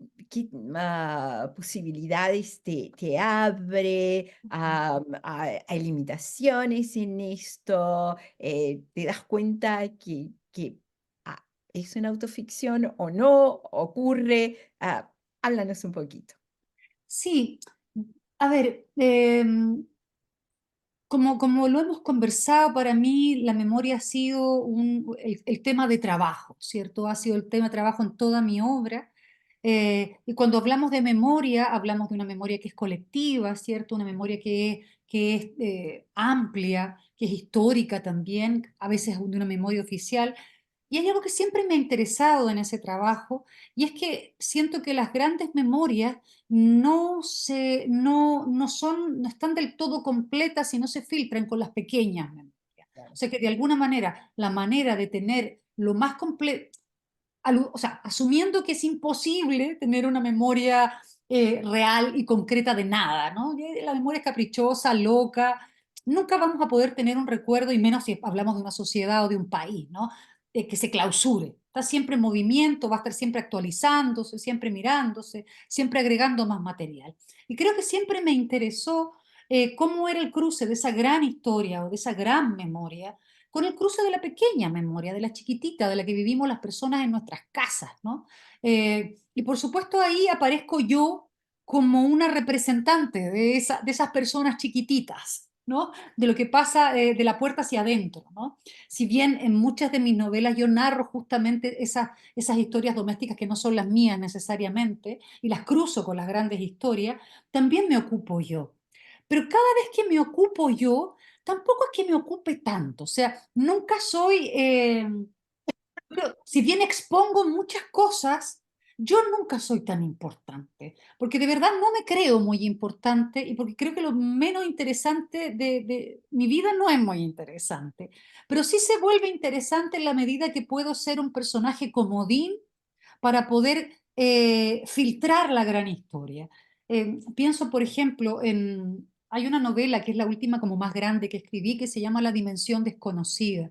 posibilidades te abre? ¿Hay limitaciones en esto? ¿Te das cuenta que es una autoficción o no? ¿Ocurre? Háblanos un poquito. Sí, a ver, como lo hemos conversado, para mí la memoria ha sido el tema de trabajo, ¿cierto? Ha sido el tema de trabajo en toda mi obra. Y cuando hablamos de memoria, hablamos de una memoria que es colectiva, ¿cierto? Una memoria que es amplia, que es histórica también, a veces de una memoria oficial. Y hay algo que siempre me ha interesado en ese trabajo, y es que siento que las grandes memorias no están del todo completas y no se filtran con las pequeñas memorias. O sea que de alguna manera, la manera de tener lo más completo, o sea, asumiendo que es imposible tener una memoria real y concreta de nada, ¿no? La memoria es caprichosa, loca, nunca vamos a poder tener un recuerdo, y menos si hablamos de una sociedad o de un país, ¿no? Que se clausure. Está siempre en movimiento, va a estar siempre actualizándose, siempre mirándose, siempre agregando más material. Y creo que siempre me interesó cómo era el cruce de esa gran historia o de esa gran memoria con el cruce de la pequeña memoria, de la chiquitita, de la que vivimos las personas en nuestras casas, ¿no? Y por supuesto ahí aparezco yo como una representante de esas personas chiquititas, ¿no? De lo que pasa de la puerta hacia adentro, ¿no? Si bien en muchas de mis novelas yo narro justamente esas historias domésticas que no son las mías necesariamente, y las cruzo con las grandes historias, también me ocupo yo. Pero cada vez que me ocupo yo, tampoco es que me ocupe tanto, o sea, nunca soy, pero si bien expongo muchas cosas, yo nunca soy tan importante, porque de verdad no me creo muy importante y porque creo que lo menos interesante de mi vida no es muy interesante, pero sí se vuelve interesante en la medida que puedo ser un personaje comodín para poder filtrar la gran historia. Pienso, por ejemplo, hay una novela que es la última como más grande que escribí que se llama La Dimensión Desconocida.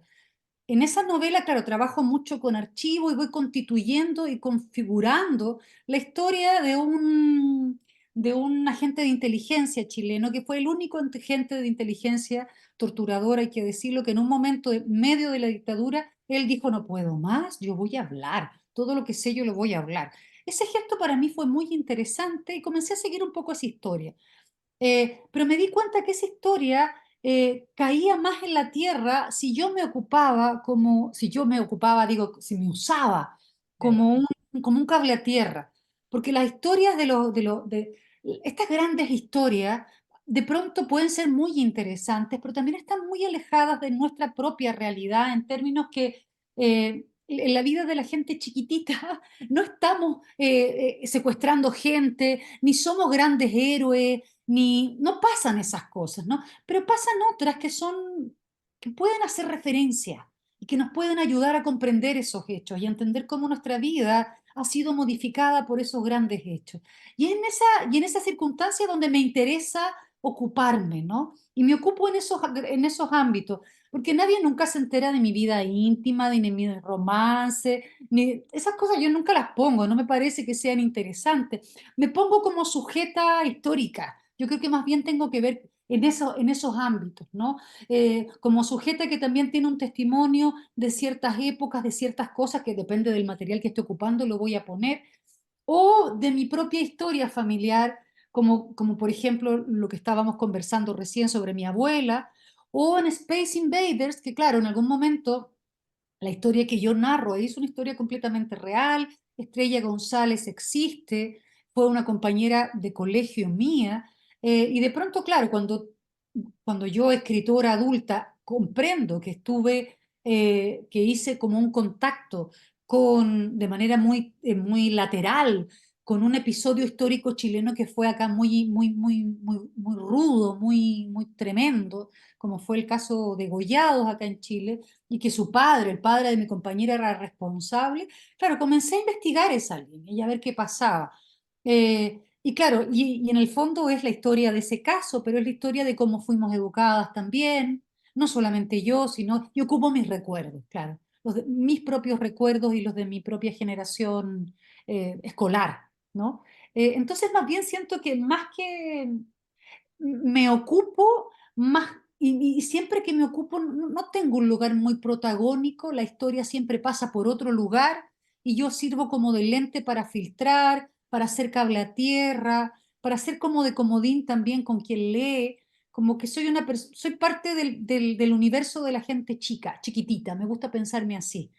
En esa novela, claro, trabajo mucho con archivo y voy constituyendo y configurando la historia de un agente de inteligencia chileno que fue el único agente de inteligencia torturador, hay que decirlo, que en un momento medio de la dictadura, él dijo, no puedo más, yo voy a hablar, todo lo que sé yo lo voy a hablar. Ese gesto para mí fue muy interesante y comencé a seguir un poco esa historia. Pero me di cuenta que esa historia caía más en la tierra si yo me ocupaba si yo me ocupaba, digo, si me usaba como un cable a tierra. Porque las historias estas grandes historias de pronto pueden ser muy interesantes, pero también están muy alejadas de nuestra propia realidad en términos que en la vida de la gente chiquitita no estamos secuestrando gente, ni somos grandes héroes, ni no pasan esas cosas, ¿no? Pero pasan otras que pueden hacer referencia y que nos pueden ayudar a comprender esos hechos y a entender cómo nuestra vida ha sido modificada por esos grandes hechos. Y en esa circunstancia donde me interesa ocuparme, ¿no? Y me ocupo en esos ámbitos, porque nadie nunca se entera de mi vida íntima, de mi romance, ni esas cosas yo nunca las pongo, no me parece que sean interesantes. Me pongo como sujeta histórica. Yo creo que más bien tengo que ver en esos ámbitos, ¿no? Como sujeta que también tiene un testimonio de ciertas épocas, de ciertas cosas que depende del material que esté ocupando, lo voy a poner, o de mi propia historia familiar, como por ejemplo lo que estábamos conversando recién sobre mi abuela, o en Space Invaders, que claro, en algún momento la historia que yo narro es una historia completamente real. Estrella González existe, fue una compañera de colegio mía, y de pronto, claro, cuando yo, escritora adulta, comprendo que que hice como un contacto de manera muy lateral con un episodio histórico chileno que fue acá muy rudo, muy tremendo, como fue el caso de Goyados acá en Chile, y que su padre, el padre de mi compañera, era responsable, claro, comencé a investigar esa línea y a ver qué pasaba. Y claro, y en el fondo es la historia de ese caso, pero es la historia de cómo fuimos educadas también, no solamente yo, sino yo ocupo mis recuerdos, claro, mis propios recuerdos y los de mi propia generación escolar, ¿no? Entonces, más bien siento que más que me ocupo más, y siempre que me ocupo no tengo un lugar muy protagónico, la historia siempre pasa por otro lugar y yo sirvo como de lente para filtrar, para hacer cable a tierra, para hacer como de comodín también con quien lee, como que soy parte del universo de la gente chica, chiquitita, me gusta pensarme así,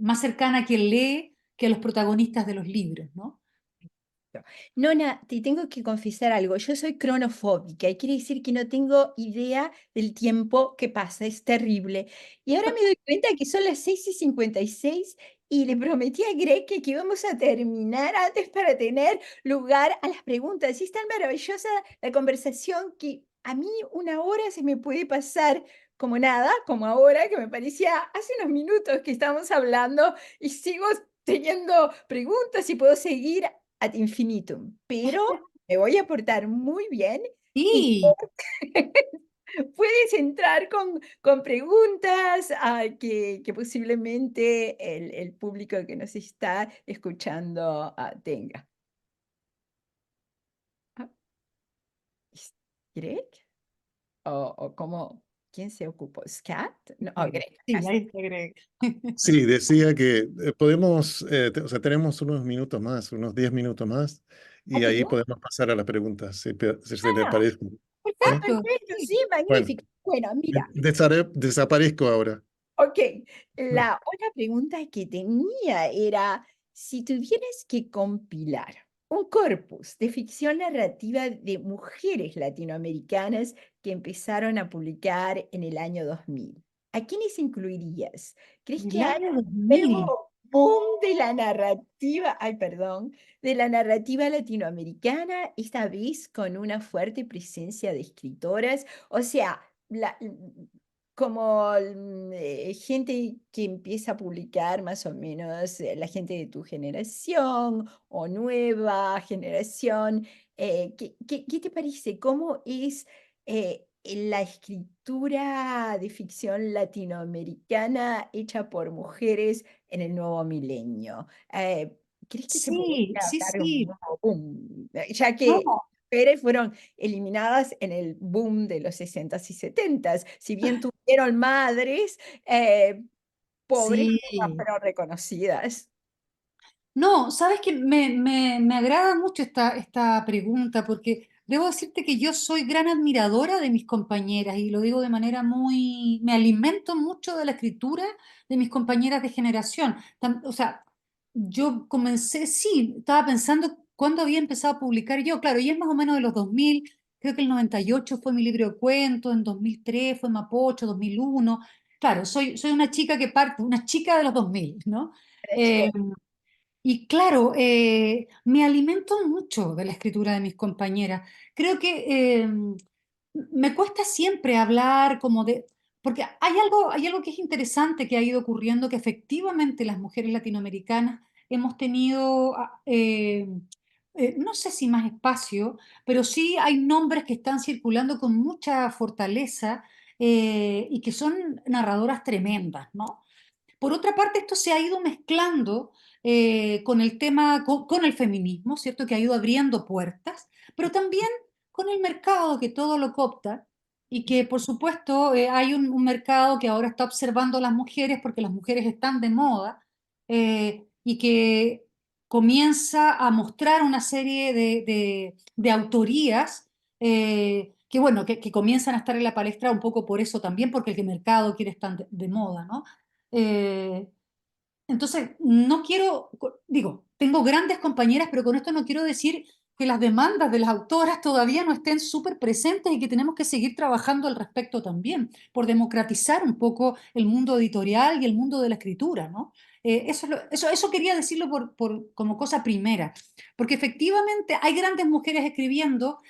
más cercana a quien lee que a los protagonistas de los libros, ¿no? Nona, te tengo que confesar algo. Yo soy cronofóbica y quiere decir que no tengo idea del tiempo que pasa. Es terrible. Y ahora me doy cuenta que son las 6:56 y le prometí a Greg que íbamos a terminar antes para tener lugar a las preguntas. Y es tan maravillosa la conversación que a mí una hora se me puede pasar como nada, como ahora, que me parecía hace unos minutos que estamos hablando y sigo teniendo preguntas y puedo seguir ad infinitum, pero me voy a portar muy bien y Sí. Puedes entrar con preguntas que posiblemente el público que nos está escuchando tenga. Ah, ¿es Greg? ¿O cómo? ¿Quién se ocupó? ¿Scat? No, Greg. Sí, Así. ahí está Greg. Sí, decía que podemos, o sea, tenemos unos minutos más, unos 10 minutos más, y ahí ¿Tenemos? podemos pasar a las preguntas, si se le parece. ¿Sí? Perfecto. Perfecto, Sí. sí, Bueno, magnífico. Bueno, mira, desaparezco ahora. ok. La otra pregunta que tenía era, si tuvieras que compilar un corpus de ficción narrativa de mujeres latinoamericanas que empezaron a publicar en el año 2000, ¿a quiénes incluirías? ¿Crees En que el hay año un 2000. nuevo boom de la narrativa, ay, perdón, de la narrativa latinoamericana, esta vez con una fuerte presencia de escritoras? O sea, como gente que empieza a publicar más o menos la gente de tu generación o nueva generación. ¿Qué te parece? ¿Cómo es la escritura de ficción latinoamericana hecha por mujeres en el nuevo milenio? ¿Crees que se podría Sí, sí, dar un sí. nuevo boom? Ya que No, mujeres fueron eliminadas en el boom de los 60s y 70s. Si bien tuvieron madres, pobres, sí. pero reconocidas. No, sabes que me agrada mucho esta pregunta porque debo decirte que yo soy gran admiradora de mis compañeras y lo digo de manera muy, me alimento mucho de la escritura de mis compañeras de generación. O sea, yo comencé, sí, estaba pensando cuándo había empezado a publicar yo, claro, y es más o menos de los 2000, creo que el 98 fue mi libro de cuentos, en 2003 fue Mapocho, 2001, claro, soy una chica que parte, una chica de los 2000, ¿no? Eh, y claro, me alimento mucho de la escritura de mis compañeras. Creo que me cuesta siempre hablar como de... Porque hay algo que es interesante que ha ido ocurriendo, que efectivamente las mujeres latinoamericanas hemos tenido, no sé si más espacio, pero sí hay nombres que están circulando con mucha fortaleza y que son narradoras tremendas, ¿no? Por otra parte, esto se ha ido mezclando con el tema, con el feminismo, ¿cierto? Que ha ido abriendo puertas, pero también con el mercado que todo lo coopta y que, por supuesto, hay un mercado que ahora está observando a las mujeres porque las mujeres están de moda y que comienza a mostrar una serie de autorías que, bueno, que comienzan a estar en la palestra un poco por eso también, porque el mercado quiere estar de moda, ¿no? Eh, entonces, no quiero, digo, tengo grandes compañeras, pero con esto no quiero decir que las demandas de las autoras todavía no estén súper presentes y que tenemos que seguir trabajando al respecto también, por democratizar un poco el mundo editorial y el mundo de la escritura, ¿no? Eso quería decirlo como cosa primera, porque efectivamente hay grandes mujeres escribiendo,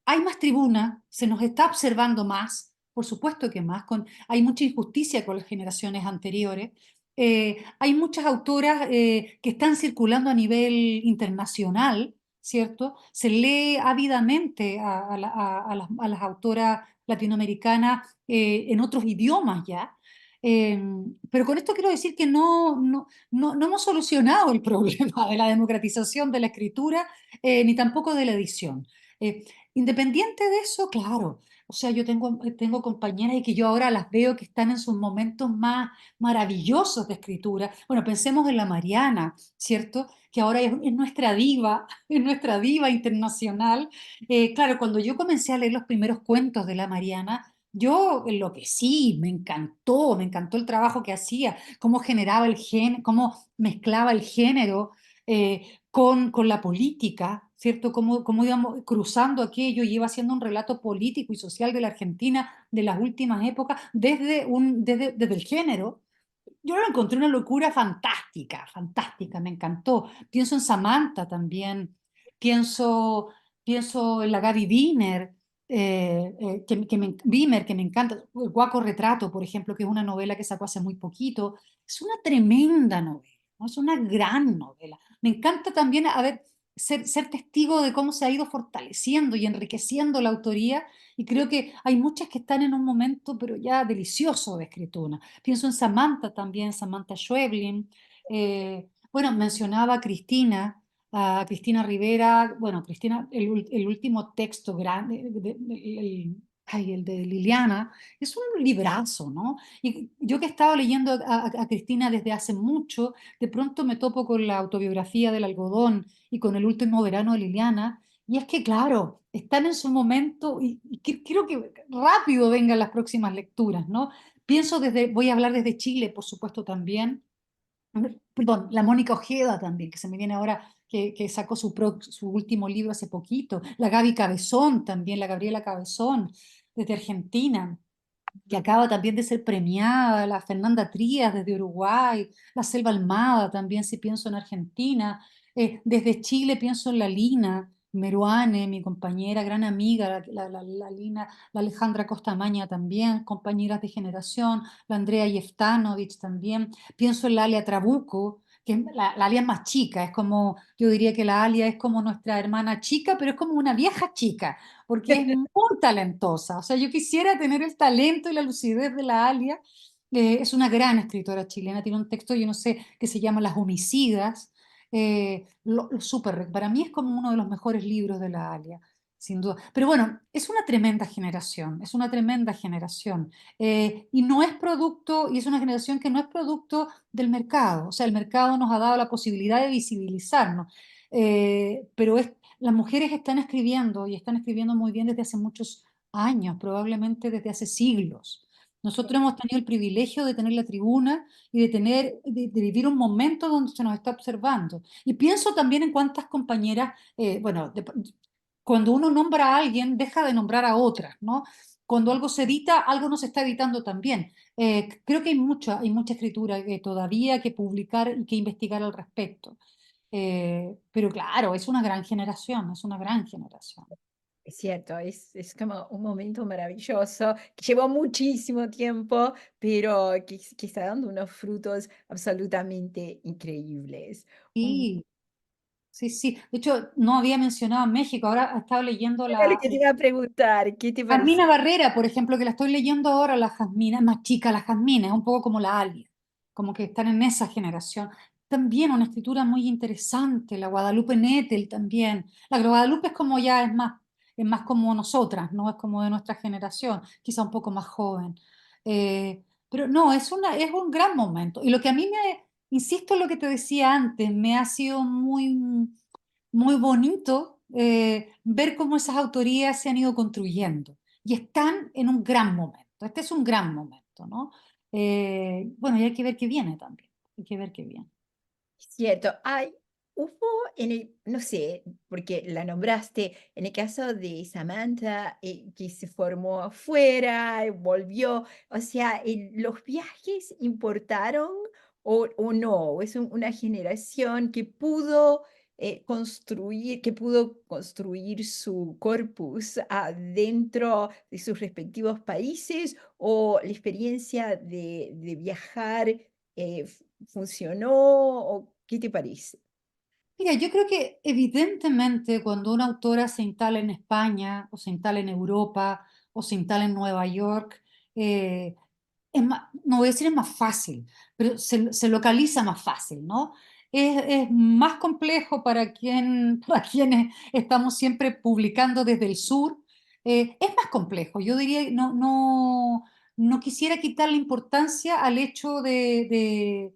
hay más tribuna, se nos está observando más, por supuesto que más, hay mucha injusticia con las generaciones anteriores. Hay muchas autoras que están circulando a nivel internacional, ¿cierto? Se lee ávidamente a las autoras latinoamericanas en otros idiomas ya. Eh, pero con esto quiero decir que no hemos solucionado el problema de la democratización de la escritura ni tampoco de la edición. Eh, Independiente de eso, claro, o sea, yo tengo compañeras y que yo ahora las veo que están en sus momentos más maravillosos de escritura. Bueno, pensemos en la Mariana, ¿cierto? Que ahora es nuestra diva, es nuestra diva internacional. Claro, cuando yo comencé a leer los primeros cuentos de la Mariana, yo enloquecí, me encantó el trabajo que hacía, cómo generaba el género, cómo mezclaba el género con la política, ¿cierto? Cómo íbamos cruzando aquello y iba haciendo un relato político y social de la Argentina de las últimas épocas desde el género. Yo lo encontré una locura fantástica, fantástica, me encantó. Pienso en Samantha también, pienso, pienso en la Gaby Wiener, Wiener, que me encanta, el Guaco Retrato, por ejemplo, que es una novela que sacó hace muy poquito. Es una tremenda novela, ¿no? Es una gran novela. Me encanta también, a ver, ser testigo de cómo se ha ido fortaleciendo y enriqueciendo la autoría, y creo que hay muchas que están en un momento, pero ya delicioso de escritura. Pienso en Samantha también, Samantha Schweblin. Bueno, mencionaba a Cristina Rivera, bueno, Cristina, el último texto grande, el de Liliana, es un librazo, ¿no? Y yo que he estado leyendo a Cristina desde hace mucho, de pronto me topo con la autobiografía del algodón y con el último verano de Liliana, y es que, claro, están en su momento y quiero que rápido vengan las próximas lecturas, ¿no? Voy a hablar desde Chile, por supuesto, también. Perdón, la Mónica Ojeda también, que se me viene ahora, que sacó su último libro hace poquito. La Gaby Cabezón también, la Gabriela Cabezón, desde Argentina, que acaba también de ser premiada, la Fernanda Trías desde Uruguay, la Selva Almada también, si pienso en Argentina. Desde Chile pienso en la Lina Meruane, mi compañera, gran amiga, la Lina, la Alejandra Costamaña también, compañeras de generación, la Andrea Jeftanovich también. Pienso en la Alia Trabuco, que la Alia es más chica, es como, yo diría que la Alia es como nuestra hermana chica, pero es como una vieja chica, porque es muy talentosa. O sea, yo quisiera tener el talento y la lucidez de la Alia. Es una gran escritora chilena, tiene un texto, yo no sé, que se llama Las homicidas. Para mí es como uno de los mejores libros de la Alia, sin duda. Pero bueno, es una tremenda generación, es una tremenda generación. Y no es producto, y es una generación que no es producto del mercado. O sea, el mercado nos ha dado la posibilidad de visibilizarnos. Pero las mujeres están escribiendo y están escribiendo muy bien desde hace muchos años, probablemente desde hace siglos. Nosotros hemos tenido el privilegio de tener la tribuna y de vivir un momento donde se nos está observando. Y pienso también en cuántas compañeras, bueno, cuando uno nombra a alguien, deja de nombrar a otras, ¿no? Cuando algo se edita, algo no se está editando también. Creo que hay mucha escritura todavía que publicar y que investigar al respecto. Pero claro, es una gran generación, es una gran generación. Es cierto, es como un momento maravilloso que llevó muchísimo tiempo, pero que está dando unos frutos absolutamente increíbles. Un- Sí, sí, sí. De hecho, no había mencionado a México, ahora he estado leyendo Era lo que te iba a preguntar, ¿qué te parece? Jasmina Barrera, por ejemplo, que la estoy leyendo ahora, la Jasmina, es más chica, la Jasmina, es un poco como la Alia, como que están en esa generación. También una escritura muy interesante, la Guadalupe Nettel también. La Guadalupe es como ya es más como nosotras, ¿no? Es como de nuestra generación, quizá un poco más joven. Pero no, es un gran momento. Y lo que a mí insisto en lo que te decía antes, me ha sido muy bonito ver cómo esas autorías se han ido construyendo y están en un gran momento. Este es un gran momento, ¿no? Bueno, y hay que ver qué viene también. Hay que ver qué viene. Cierto, hubo no sé, porque la nombraste, en el caso de Samantha, que se formó afuera, volvió, o sea, ¿los viajes importaron o no? ¿O es una generación que pudo construir su corpus dentro de sus respectivos países, o la experiencia de viajar funcionó, o qué te parece? Mira, yo creo que evidentemente cuando una autora se instala en España o se instala en Europa o se instala en Nueva York, eh, no voy a decir es más fácil, pero se localiza más fácil, ¿no? Es más complejo para quienes estamos siempre publicando desde el sur. Es más complejo. Yo diría, no quisiera quitarle importancia al hecho de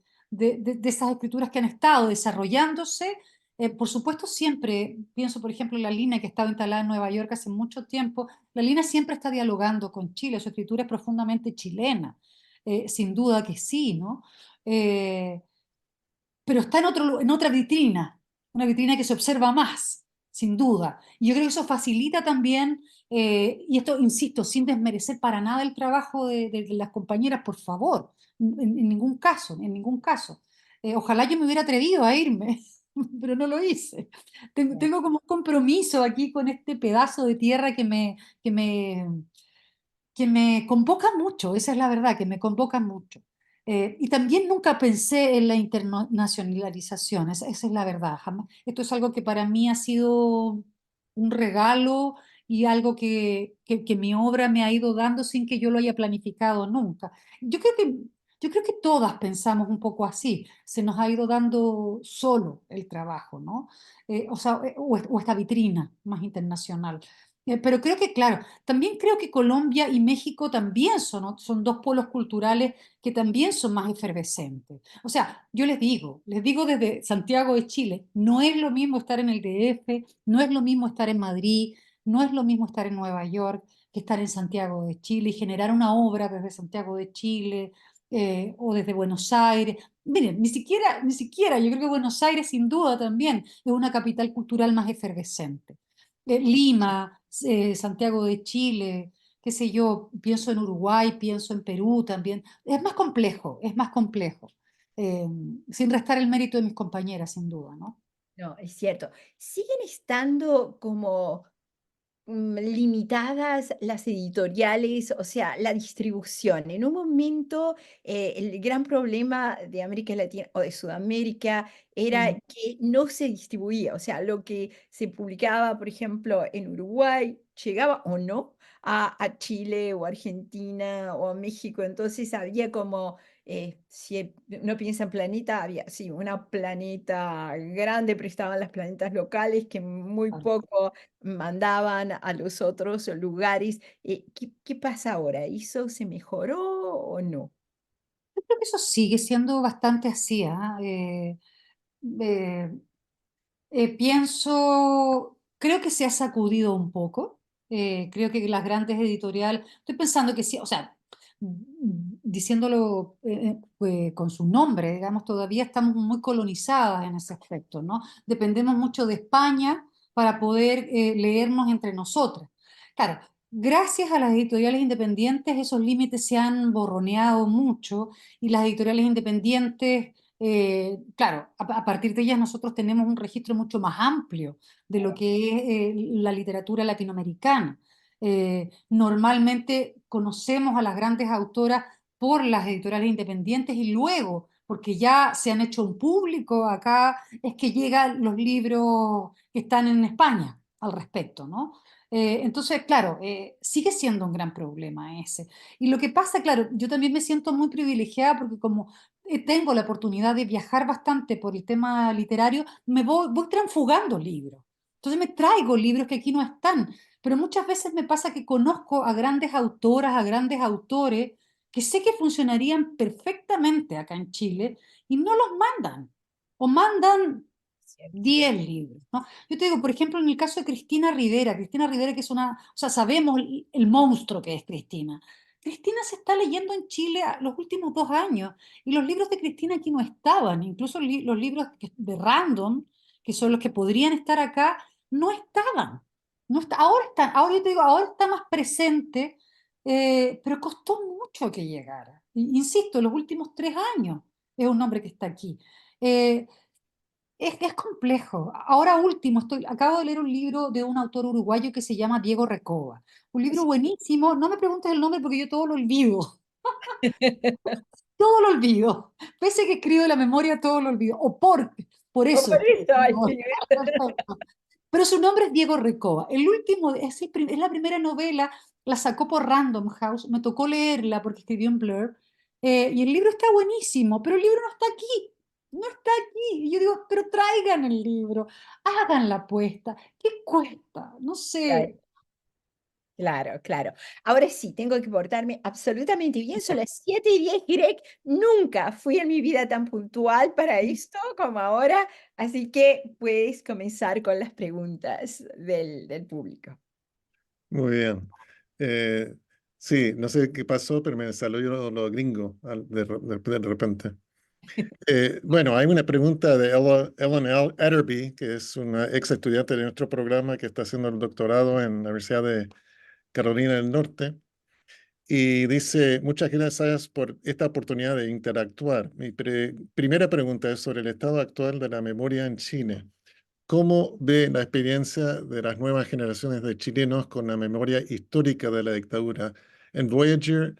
esas escrituras que han estado desarrollándose. Por supuesto, siempre pienso, por ejemplo, en la Lina, que estaba instalada en Nueva York hace mucho tiempo. La Lina siempre está dialogando con Chile, su escritura es profundamente chilena, sin duda que sí, ¿no? Eh, pero está en otra vitrina, una vitrina que se observa más, sin duda. Y yo creo que eso facilita también, y esto, insisto, sin desmerecer para nada el trabajo de las compañeras, por favor, en ningún caso, en ningún caso. Ojalá yo me hubiera atrevido a irme, pero no lo hice. Tengo como un compromiso aquí con este pedazo de tierra que me convoca mucho, esa es la verdad, que me convoca mucho. Y también nunca pensé en la internacionalización, esa es la verdad. Esto es algo que para mí ha sido un regalo y algo que mi obra me ha ido dando sin que yo lo haya planificado nunca. Yo creo que, yo creo que todas pensamos un poco así, se nos ha ido dando solo el trabajo, ¿no? O sea, o esta vitrina más internacional. Pero creo que, claro, también creo que Colombia y México también son dos polos culturales que también son más efervescentes. O sea, yo les digo desde Santiago de Chile, no es lo mismo estar en el DF, no es lo mismo estar en Madrid, no es lo mismo estar en Nueva York que estar en Santiago de Chile y generar una obra desde Santiago de Chile o desde Buenos Aires. Miren, ni siquiera, yo creo que Buenos Aires sin duda también es una capital cultural más efervescente. Lima, Santiago de Chile, qué sé yo, pienso en Uruguay, pienso en Perú también. Es más complejo, es más complejo. Eh, Sin restar el mérito de mis compañeras, sin duda, ¿no? No, es cierto. Siguen estando como limitadas las editoriales, o sea, la distribución. En un momento, el gran problema de América Latina o de Sudamérica era Mm. que no se distribuía, o sea, lo que se publicaba, por ejemplo, en Uruguay, llegaba o no a Chile o Argentina o a México, entonces había como si uno piensa en planeta, había sí, una planeta grande, pero estaban las planetas locales que muy Claro. poco mandaban a los otros lugares. ¿Qué pasa ahora? ¿Eso se mejoró o no? Yo creo que eso sigue siendo bastante así, ¿ah? Eh, Creo que se ha sacudido un poco. Creo que las grandes editoriales, estoy pensando que sí, o sea, diciéndolo con su nombre, digamos, todavía estamos muy colonizadas en ese aspecto, ¿no? Dependemos mucho de España para poder leernos entre nosotras. Claro, gracias a las editoriales independientes esos límites se han borroneado mucho y las editoriales independientes claro, a partir de ellas nosotros tenemos un registro mucho más amplio de lo que es la literatura latinoamericana. Normalmente conocemos a las grandes autoras por las editoriales independientes y luego, porque ya se han hecho un público acá, es que llegan los libros que están en España al respecto, ¿no? Entonces, claro, sigue siendo un gran problema ese. Y lo que pasa, claro, yo también me siento muy privilegiada porque como tengo la oportunidad de viajar bastante por el tema literario, voy transfugando libros. Entonces me traigo libros que aquí no están, pero muchas veces me pasa que conozco a grandes autoras, a grandes autores, que sé que funcionarían perfectamente acá en Chile y no los mandan, o mandan ¿Cierto? 10 libros, ¿no? Yo te digo, por ejemplo, en el caso de Cristina Rivera, que es una, o sea, sabemos el monstruo que es Cristina. Cristina se está leyendo en Chile los últimos 2 años y los libros de Cristina aquí no estaban, incluso los libros de Random, que son los que podrían estar acá, no estaban. No está, ahora están, ahora yo te digo, ahora está más presente, pero costó mucho que llegara. Insisto, los últimos 3 años es un hombre que está aquí. Eh, es complejo. Ahora último, acabo de leer un libro de un autor uruguayo que se llama Diego Recoba. Un libro buenísimo. No me preguntes el nombre porque yo todo lo olvido. Todo lo olvido. Pese a que escribo de la memoria, todo lo olvido. Por O eso. por eso, ay, No. Perfecto. Pero su nombre es Diego Recoba. El último, es la primera novela, la sacó por Random House. Me tocó leerla porque escribió en Blur. Y el libro está buenísimo, pero el libro no está aquí. No está aquí. Y yo digo, pero traigan el libro, hagan la apuesta. ¿Qué cuesta? No sé. claro, claro. Ahora sí, tengo que portarme absolutamente bien. Son las 7:10, Greg. Nunca fui en mi vida tan puntual para esto como ahora, así que puedes comenzar con las preguntas del público. Muy bien. Sí, no sé qué pasó, pero me salió lo gringo de repente. Bueno, hay una pregunta de Ellen Etterby, que es una ex estudiante de nuestro programa que está haciendo el doctorado en la Universidad de Carolina del Norte. Y dice, muchas gracias por esta oportunidad de interactuar. Mi primera pregunta es sobre el estado actual de la memoria en Chile. ¿Cómo ve la experiencia de las nuevas generaciones de chilenos con la memoria histórica de la dictadura? En Voyager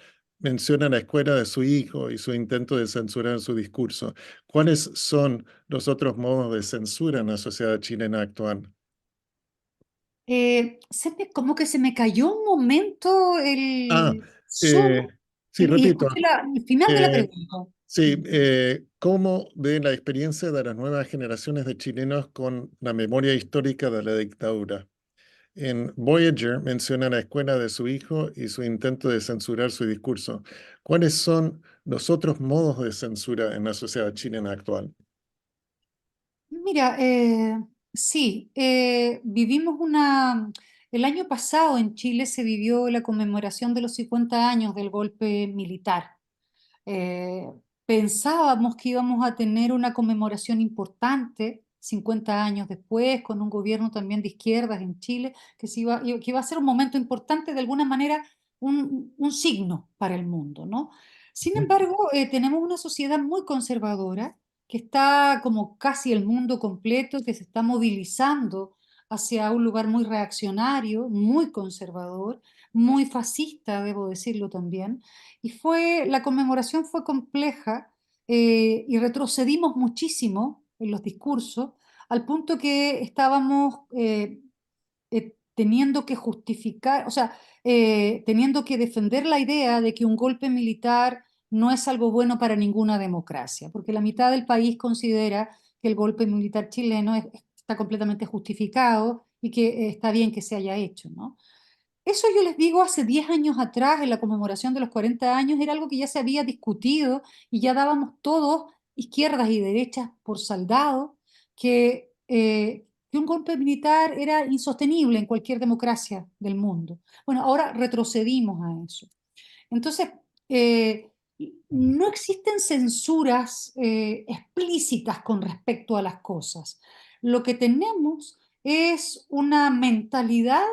menciona la escuela de su hijo y su intento de censurar su discurso. ¿Cuáles son los otros modos de censura en la sociedad chilena actual? Como que se me cayó un momento Ah, el Zoom eh, sí, y repito. escuché el final de la eh, pregunta. sí, ¿cómo ve la experiencia de las nuevas generaciones de chilenos con la memoria histórica de la dictadura? En Voyager menciona la escuela de su hijo y su intento de censurar su discurso. ¿Cuáles son los otros modos de censura en la sociedad chilena actual? Mira, sí, el año pasado en Chile se vivió la conmemoración de los 50 años del golpe militar. Eh, Pensábamos que íbamos a tener una conmemoración importante 50 años después, con un gobierno también de izquierdas en Chile, que iba a ser un momento importante, de alguna manera, un signo para el mundo, ¿no? Sin embargo, tenemos una sociedad muy conservadora, que está como casi el mundo completo, que se está movilizando hacia un lugar muy reaccionario, muy conservador, muy fascista, debo decirlo también. La conmemoración fue compleja, y retrocedimos muchísimo en los discursos, al punto que estábamos teniendo que justificar, o sea, teniendo que defender la idea de que un golpe militar no es algo bueno para ninguna democracia, porque la mitad del país considera que el golpe militar chileno está completamente justificado y que está bien que se haya hecho, ¿no? Eso yo les digo, hace 10 años atrás, en la conmemoración de los 40 años, era algo que ya se había discutido y ya dábamos todos, izquierdas y derechas, por saldado, que un golpe militar era insostenible en cualquier democracia del mundo. Bueno, ahora retrocedimos a eso. Entonces, eh, no existen censuras explícitas con respecto a las cosas. Lo que tenemos es una mentalidad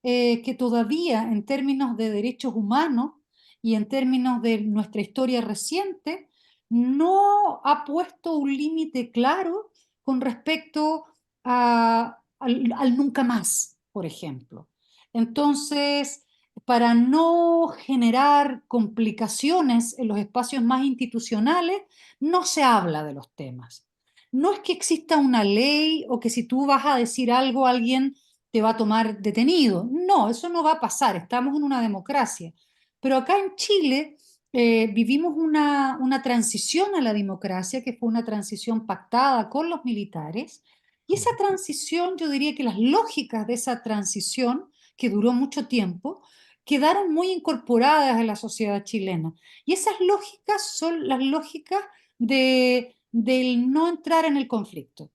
que todavía, en términos de derechos humanos y en términos de nuestra historia reciente, no ha puesto un límite claro con respecto al nunca más, por ejemplo. Entonces, para no generar complicaciones en los espacios más institucionales, no se habla de los temas. No es que exista una ley o que si tú vas a decir algo, alguien te va a tomar detenido. No, eso no va a pasar. Estamos en una democracia. Pero acá en Chile vivimos una transición a la democracia, que fue una transición pactada con los militares. Y esa transición, yo diría que las lógicas de esa transición, que duró mucho tiempo, quedaron muy incorporadas en la sociedad chilena. Y esas lógicas son las lógicas del no entrar en el conflicto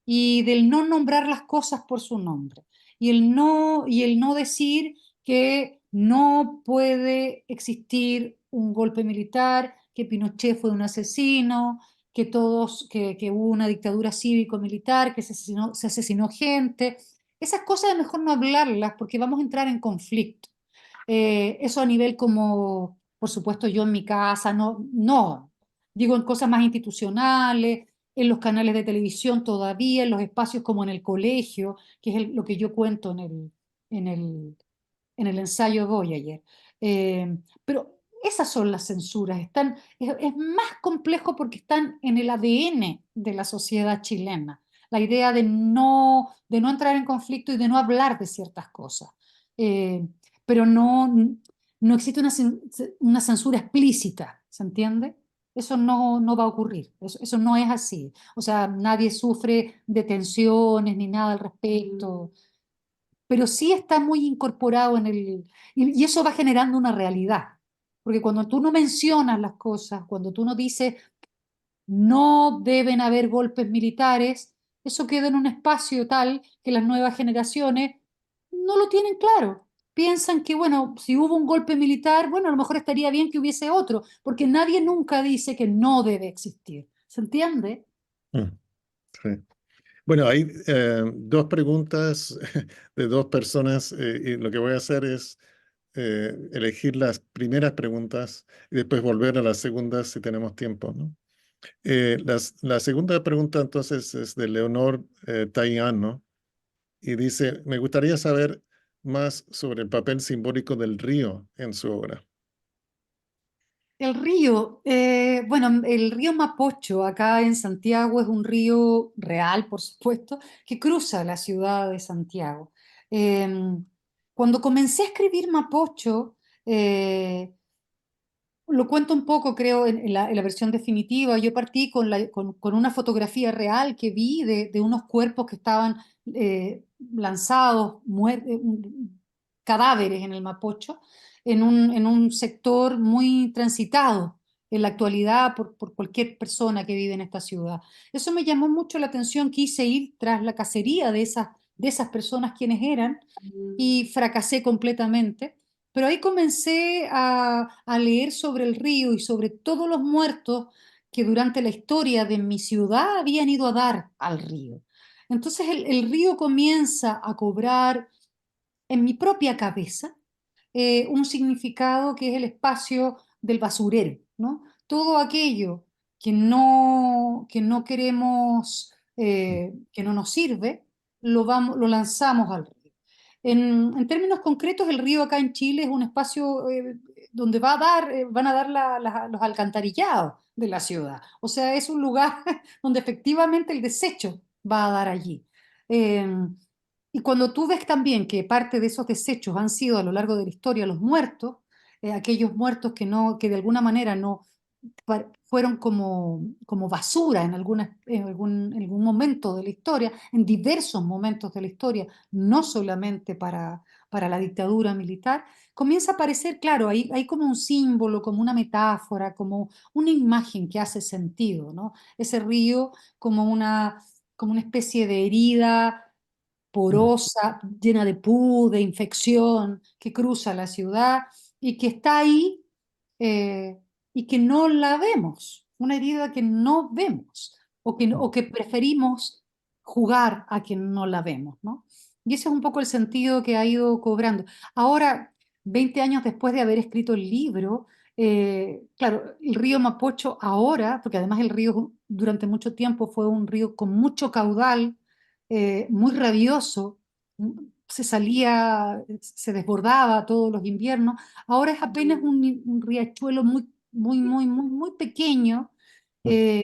y del no nombrar las cosas por su nombre y el no decir que no puede existir un golpe militar, que Pinochet fue un asesino, que hubo una dictadura cívico-militar, que se asesinó gente. Esas cosas es mejor no hablarlas porque vamos a entrar en conflicto. Eso a nivel como, por supuesto, yo en mi casa, no, digo en cosas más institucionales, en los canales de televisión todavía, en los espacios como en el colegio, que es lo que yo cuento en el, en el ensayo Voyager. Pero esas son las censuras, es más complejo porque están en el ADN de la sociedad chilena, la idea de no entrar en conflicto y de no hablar de ciertas cosas. Eh, pero no existe una censura explícita, ¿se entiende? Eso no va a ocurrir, eso no es así. O sea, nadie sufre de tensiones ni nada al respecto, pero sí está muy incorporado y eso va generando una realidad. Porque cuando tú no mencionas las cosas, cuando tú no dices no deben haber golpes militares, eso queda en un espacio tal que las nuevas generaciones no lo tienen claro. Piensan que, bueno, si hubo un golpe militar, bueno, a lo mejor estaría bien que hubiese otro, porque nadie nunca dice que no debe existir. ¿Se entiende? Mm, sí. Bueno, hay dos preguntas de dos personas y lo que voy a hacer es elegir las primeras preguntas y después volver a las segundas si tenemos tiempo, ¿no? La segunda pregunta entonces es de Leonor Taillán, ¿no? Y dice, me gustaría saber más sobre el papel simbólico del río en su obra. El río, bueno, el río Mapocho acá en Santiago es un río real, por supuesto, que cruza la ciudad de Santiago. Cuando comencé a escribir Mapocho, lo cuento un poco, creo, en la versión definitiva. Yo partí con una fotografía real que vi de unos cuerpos que estaban lanzados, cadáveres en el Mapocho, en un sector muy transitado en la actualidad por cualquier persona que vive en esta ciudad. Eso me llamó mucho la atención, quise ir tras la cacería de esas personas quienes eran y fracasé completamente. Pero ahí comencé a leer sobre el río y sobre todos los muertos que durante la historia de mi ciudad habían ido a dar al río. Entonces el río comienza a cobrar en mi propia cabeza un significado que es el espacio del basurero, ¿no? Todo aquello que no queremos, que no nos sirve, lo lanzamos al río. En términos concretos, el río acá en Chile es un espacio donde van a dar los alcantarillados de la ciudad. O sea, es un lugar donde efectivamente el desecho va a dar allí. Eh, y cuando tú ves también que parte de esos desechos han sido a lo largo de la historia los muertos, aquellos muertos que de alguna manera no fueron como basura en algún momento de la historia, en diversos momentos de la historia, no solamente para la dictadura militar, comienza a aparecer, claro, hay como un símbolo, como una metáfora, como una imagen que hace sentido, ¿no? Ese río como una especie de herida porosa, llena de pus, de infección, que cruza la ciudad y que está ahí eh, y que no la vemos, una herida que no vemos o que preferimos jugar a que no la vemos, ¿no? Y ese es un poco el sentido que ha ido cobrando. Ahora, 20 años después de haber escrito el libro, claro, el río Mapocho ahora, porque además el río durante mucho tiempo fue un río con mucho caudal, muy rabioso, se desbordaba todos los inviernos. Ahora es apenas un riachuelo muy pequeño, eh,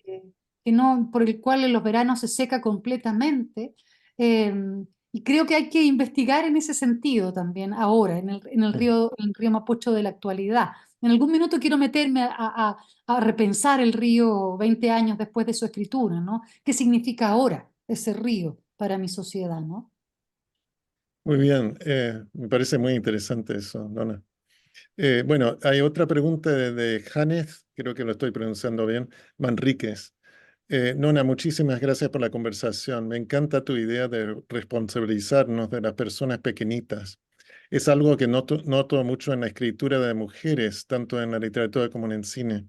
que no, por el cual en los veranos se seca completamente. eh, y creo que hay que investigar en ese sentido también ahora, en el río Mapocho de la actualidad. En algún minuto quiero meterme a repensar el río 20 años después de su escritura, ¿no? ¿Qué significa ahora ese río para mi sociedad, ¿no? Muy bien, me parece muy interesante eso, Nona. Bueno, hay otra pregunta de Janes, creo que lo estoy pronunciando bien, Manríquez. Nona, muchísimas gracias por la conversación. Me encanta tu idea de responsabilizarnos de las personas pequeñitas. Es algo que noto mucho en la escritura de mujeres, tanto en la literatura como en el cine.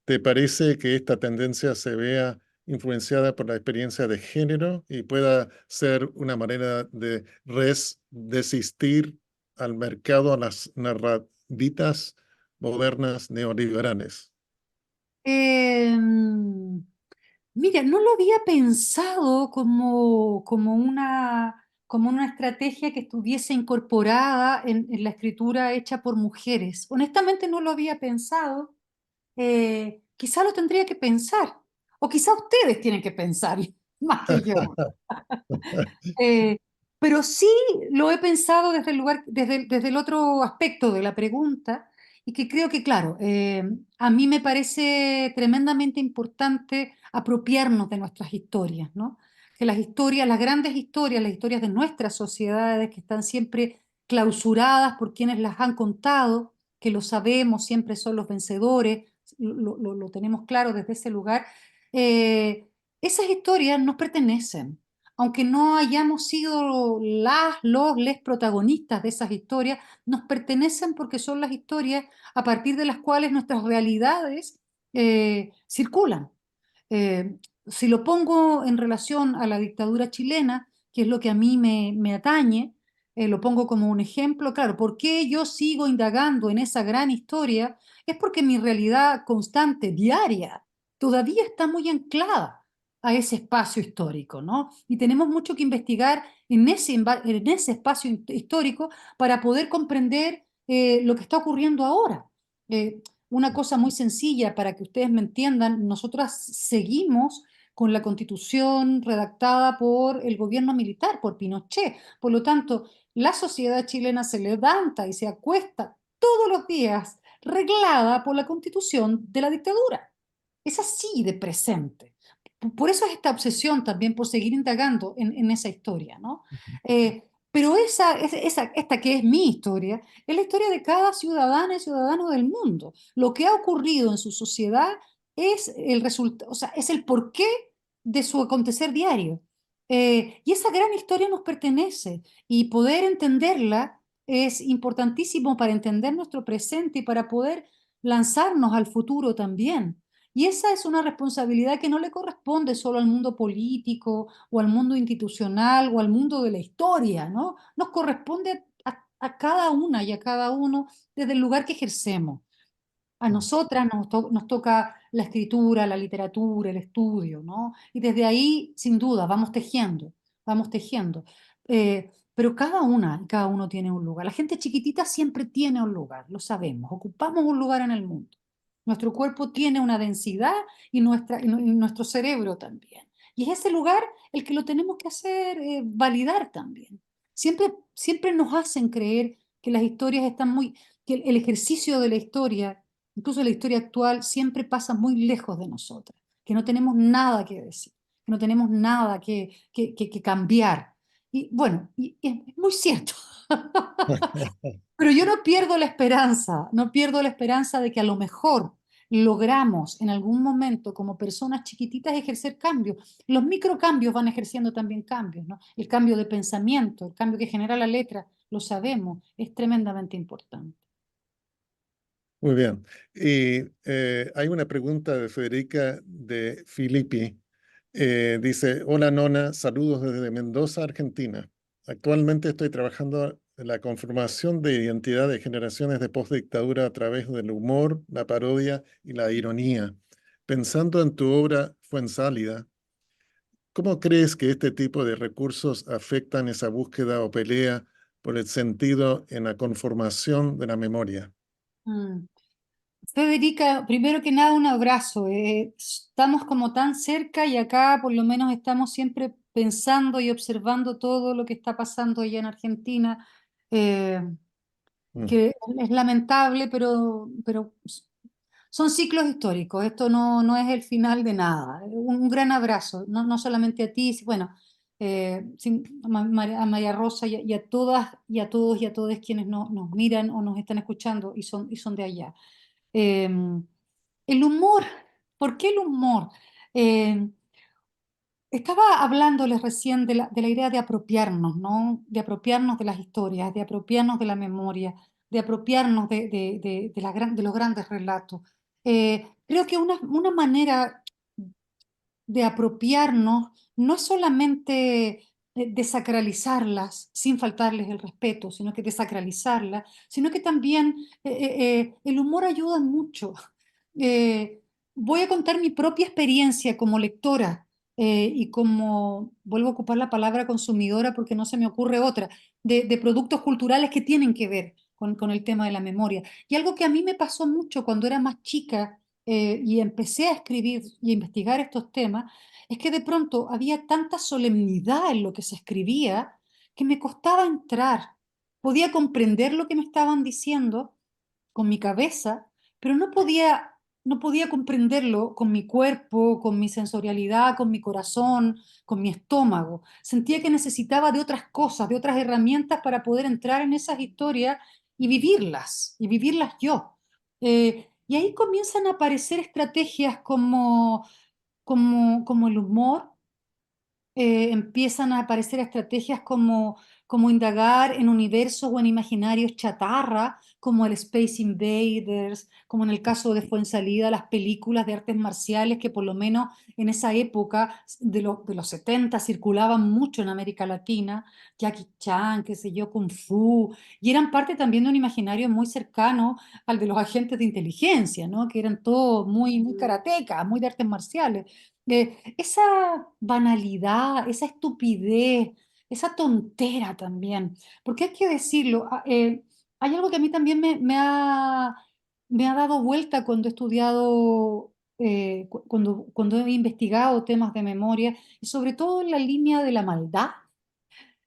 ¿Te parece que esta tendencia se vea influenciada por la experiencia de género y pueda ser una manera de desistir al mercado, a las narraditas modernas neoliberales? Eh, Mira, no lo había pensado como una estrategia que estuviese incorporada en la escritura hecha por mujeres. Honestamente no lo había pensado. Quizá lo tendría que pensar, o quizá ustedes tienen que pensar más que yo. Eh, pero sí lo he pensado desde el lugar, desde el otro aspecto de la pregunta, y que creo que, claro, a mí me parece tremendamente importante apropiarnos de nuestras historias, ¿no? Que las historias, las grandes historias, las historias de nuestras sociedades, que están siempre clausuradas por quienes las han contado, que lo sabemos, siempre son los vencedores, lo tenemos claro desde ese lugar. eh, Esas historias nos pertenecen aunque no hayamos sido les protagonistas de esas historias, nos pertenecen porque son las historias a partir de las cuales nuestras realidades circulan. Eh, si lo pongo en relación a la dictadura chilena, que es lo que a mí me atañe, lo pongo como un ejemplo, claro, ¿por qué yo sigo indagando en esa gran historia? Es porque mi realidad constante, diaria, todavía está muy anclada a ese espacio histórico, ¿no? Y tenemos mucho que investigar en ese espacio histórico para poder comprender lo que está ocurriendo ahora. una cosa muy sencilla para que ustedes me entiendan. Nosotras seguimos con la Constitución redactada por el gobierno militar, por Pinochet. Por lo tanto, la sociedad chilena se levanta y se acuesta todos los días reglada por la Constitución de la dictadura. Es así de presente. Por eso es esta obsesión también por seguir indagando en esa historia, ¿no? Pero esta que es mi historia, es la historia de cada ciudadana y ciudadano del mundo. Lo que ha ocurrido en su sociedad es el resultado, o sea, es el porqué de su acontecer diario. Y esa gran historia nos pertenece y poder entenderla es importantísimo para entender nuestro presente y para poder lanzarnos al futuro también. Y esa es una responsabilidad que no le corresponde solo al mundo político o al mundo institucional o al mundo de la historia, ¿no? Nos corresponde a cada una y a cada uno desde el lugar que ejercemos. A nosotras nos toca la escritura, la literatura, el estudio, ¿no? Y desde ahí, sin duda, vamos tejiendo, vamos tejiendo. Pero cada una y cada uno tiene un lugar. La gente chiquitita siempre tiene un lugar, lo sabemos, ocupamos un lugar en el mundo. Nuestro cuerpo tiene una densidad y nuestro cerebro también. Y es ese lugar el que lo tenemos que hacer validar también. Siempre nos hacen creer que las historias están que el ejercicio de la historia, incluso la historia actual, siempre pasa muy lejos de nosotras, que no tenemos nada que decir, que no tenemos nada que cambiar. Y bueno, y es muy cierto. Pero yo no pierdo la esperanza, no pierdo la esperanza de que a lo mejor logramos en algún momento como personas chiquititas ejercer cambios. Los microcambios van ejerciendo también cambios, ¿no? El cambio de pensamiento, el cambio que genera la letra, lo sabemos, es tremendamente importante. Muy bien. Y hay una pregunta de Federica de Filippi. Dice, hola Nona, saludos desde Mendoza, Argentina. Actualmente estoy trabajando en la conformación de identidad de generaciones de postdictadura a través del humor, la parodia y la ironía. Pensando en tu obra Fuensálida, ¿cómo crees que este tipo de recursos afectan esa búsqueda o pelea por el sentido en la conformación de la memoria? Mm. Federica, primero que nada un abrazo. Estamos como tan cerca y acá por lo menos estamos siempre pensando y observando todo lo que está pasando allá en Argentina, eh, Mm. que es lamentable, pero son ciclos históricos. Esto no es el final de nada. Un gran abrazo, no solamente a ti, bueno, a María Rosa y a todas y a todos y a todas quienes nos miran o nos están escuchando y son de allá. Eh, el humor, ¿por qué el humor? Eh, Estaba hablándoles recién de la idea de apropiarnos, ¿no? De apropiarnos de las historias, de apropiarnos de la memoria, de apropiarnos de los grandes relatos. Creo que una manera de apropiarnos no es solamente desacralizarlas sin faltarles el respeto, sino que desacralizarlas, sino que también el humor ayuda mucho. Eh, Voy a contar mi propia experiencia como lectora y como, vuelvo a ocupar la palabra consumidora porque no se me ocurre otra, de productos culturales que tienen que ver con el tema de la memoria. Y algo que a mí me pasó mucho cuando era más chica y empecé a escribir y a investigar estos temas, es que de pronto había tanta solemnidad en lo que se escribía que me costaba entrar. Podía comprender lo que me estaban diciendo con mi cabeza, pero no podía comprenderlo con mi cuerpo, con mi sensorialidad, con mi corazón, con mi estómago. Sentía que necesitaba de otras cosas, de otras herramientas para poder entrar en esas historias y vivirlas yo. Y ahí comienzan a aparecer estrategias como el humor, empiezan a aparecer estrategias como indagar en universos o en imaginarios chatarra, como el Space Invaders, como en el caso de Fuensalida, las películas de artes marciales que por lo menos en esa época de los 70 circulaban mucho en América Latina, Jackie Chan, qué sé yo, Kung Fu, y eran parte también de un imaginario muy cercano al de los agentes de inteligencia, ¿no? Que eran todos muy karatecas, muy de artes marciales. Esa banalidad, esa estupidez, esa tontera también, porque hay que decirlo, hay algo que a mí también me ha dado vuelta cuando he estudiado, cuando he investigado temas de memoria, y sobre todo en la línea de la maldad.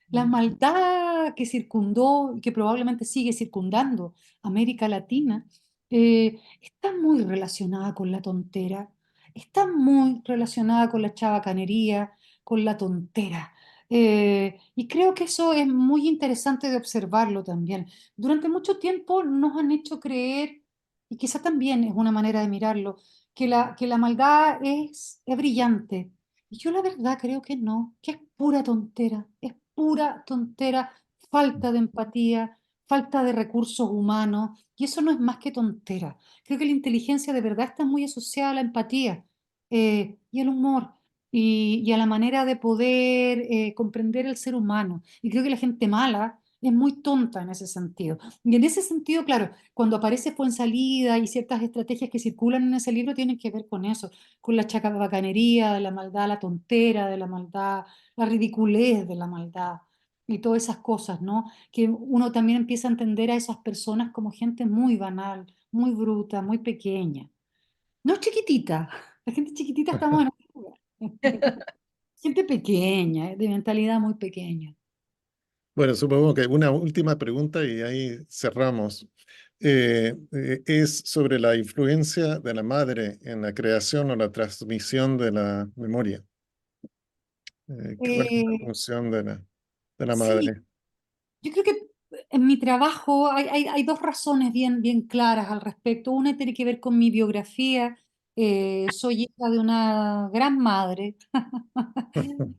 La maldad que circundó y que probablemente sigue circundando América Latina está muy relacionada con la tontera, está muy relacionada con la chabacanería, con la tontera. Y creo que eso es muy interesante de observarlo también. Durante mucho tiempo nos han hecho creer, y quizá también es una manera de mirarlo, que la maldad es brillante. Y yo la verdad creo que no, que es pura tontera, falta de empatía, falta de recursos humanos, y eso no es más que tontera. Creo que la inteligencia de verdad está muy asociada a la empatía y al humor y a la manera de poder comprender el ser humano. Y creo que la gente mala es muy tonta en ese sentido. Y en ese sentido, claro, cuando aparece Fuensalida y ciertas estrategias que circulan en ese libro tienen que ver con eso, con la chacabacanería, de la maldad, la tontera de la maldad, la ridiculez de la maldad y todas esas cosas, ¿no? Que uno también empieza a entender a esas personas como gente muy banal, muy bruta, muy pequeña. No chiquitita, la gente chiquitita estamos en otro lugar. Gente pequeña, de mentalidad muy pequeña. Bueno, supongo que una última pregunta y ahí cerramos. Es sobre la influencia de la madre en la creación o la transmisión de la memoria. ¿Cuál es la Eh, función de la sí, madre? yo creo que en mi trabajo hay dos razones bien claras al respecto. Una tiene que ver con mi biografía. Soy hija de una gran madre.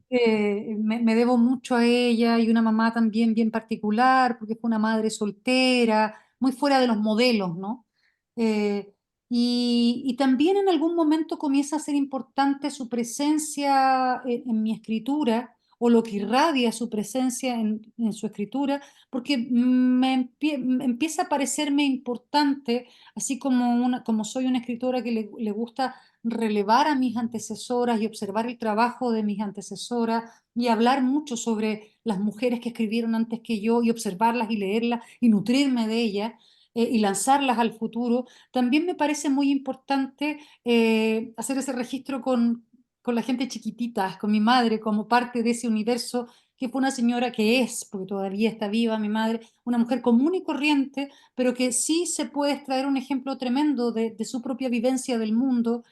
Me debo mucho a ella y una mamá también bien particular, porque fue una madre soltera, muy fuera de los modelos, ¿no? Eh, y también en algún momento comienza a ser importante su presencia en mi escritura o lo que irradia su presencia en su escritura, porque me empieza a parecerme importante, así como, como soy una escritora que le gusta relevar a mis antecesoras y observar el trabajo de mis antecesoras y hablar mucho sobre las mujeres que escribieron antes que yo y observarlas y leerlas y nutrirme de ellas. Y lanzarlas al futuro, también me parece muy importante hacer ese registro con la gente chiquitita, con mi madre, como parte de ese universo que fue una señora que es, porque todavía está viva mi madre, una mujer común y corriente, pero que sí se puede extraer un ejemplo tremendo de su propia vivencia del mundo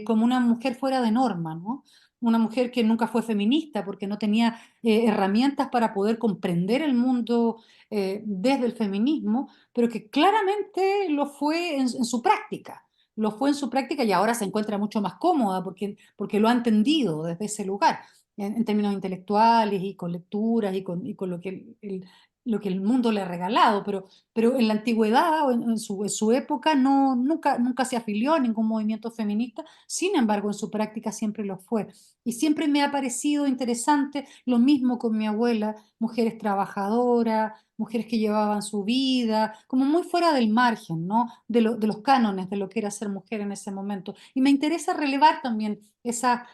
como una mujer fuera de norma, ¿no? Una mujer que nunca fue feminista porque no tenía herramientas para poder comprender el mundo desde el feminismo, pero que claramente lo fue en su práctica. Lo fue en su práctica y ahora se encuentra mucho más cómoda porque lo ha entendido desde ese lugar, en términos intelectuales y con lecturas y con lo que lo que el mundo le ha regalado, pero en la antigüedad o en su época nunca se afilió a ningún movimiento feminista, sin embargo en su práctica siempre lo fue. Y siempre me ha parecido interesante, lo mismo con mi abuela, mujeres trabajadoras, mujeres que llevaban su vida, como muy fuera del margen, ¿no? De los cánones de lo que era ser mujer en ese momento. Y me interesa relevar también esas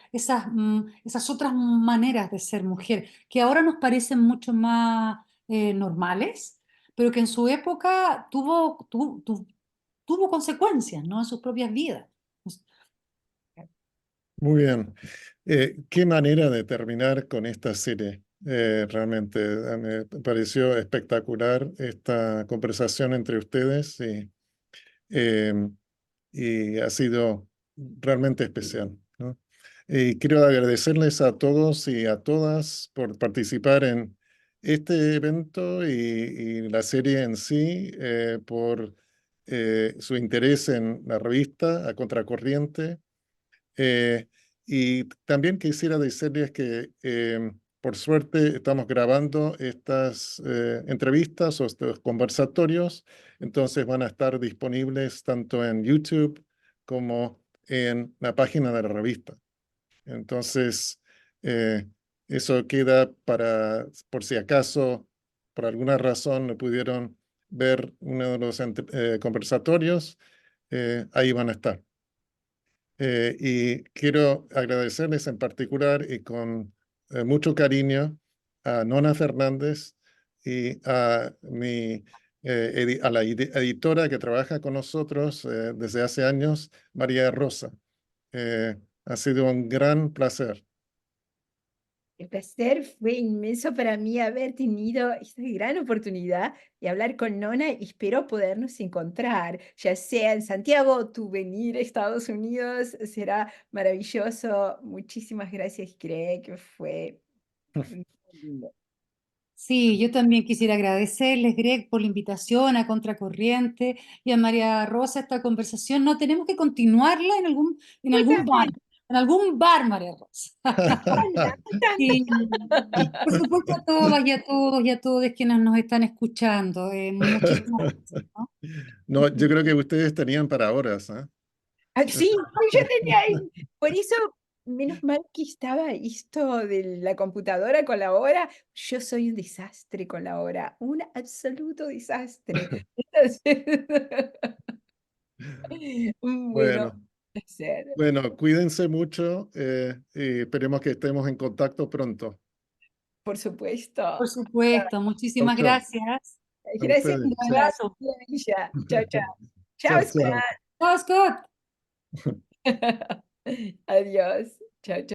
otras maneras de ser mujer, que ahora nos parecen mucho más normales, pero que en su época tuvo consecuencias, ¿no? En sus propias vidas. Muy bien. Qué manera de terminar con esta serie. Realmente me pareció espectacular esta conversación entre ustedes eh, y ha sido realmente especial, ¿no? Y quiero agradecerles a todos y a todas por participar en este evento y la serie en sí, por su interés en la revista A Contracorriente. Eh, y también quisiera decirles que por suerte estamos grabando estas entrevistas o estos conversatorios, entonces van a estar disponibles tanto en YouTube como en la página de la revista. Entonces, eh, eso queda para, por si acaso, por alguna razón no pudieron ver uno de los conversatorios, ahí van a estar. Y quiero agradecerles en particular y con mucho cariño a Nona Fernández y a mi a la editora que trabaja con nosotros desde hace años, María Rosa. Ha sido un gran placer. El placer fue inmenso para mí haber tenido esta gran oportunidad de hablar con Nona y espero podernos encontrar, ya sea en Santiago, tu venir a Estados Unidos, será maravilloso. Muchísimas gracias, Greg, fue muy lindo. Sí, yo también quisiera agradecerles, Greg, por la invitación a Contracorriente y a María Rosa esta conversación. No, tenemos que continuarla en algún bar, María Rosa. Y, por supuesto, a todas y a todos y a todos quienes nos están escuchando. Muchísimas gracias, ¿no? No, yo creo que ustedes tenían para horas, ¿ah? Sí, yo tenía ahí, por eso, menos mal que estaba esto de la computadora con la hora. Yo soy un desastre con la hora, un absoluto desastre. Entonces, bueno, Bueno, placer. bueno, cuídense mucho y esperemos que estemos en contacto pronto. Por supuesto. Por supuesto, Chau, muchísimas chau. gracias. A Gracias, Un ustedes. Nona. abrazo. Maravilla. Chao, chao. Chao, Chao, chao. Chao, Scott. Scott. Adiós. Chao, chao.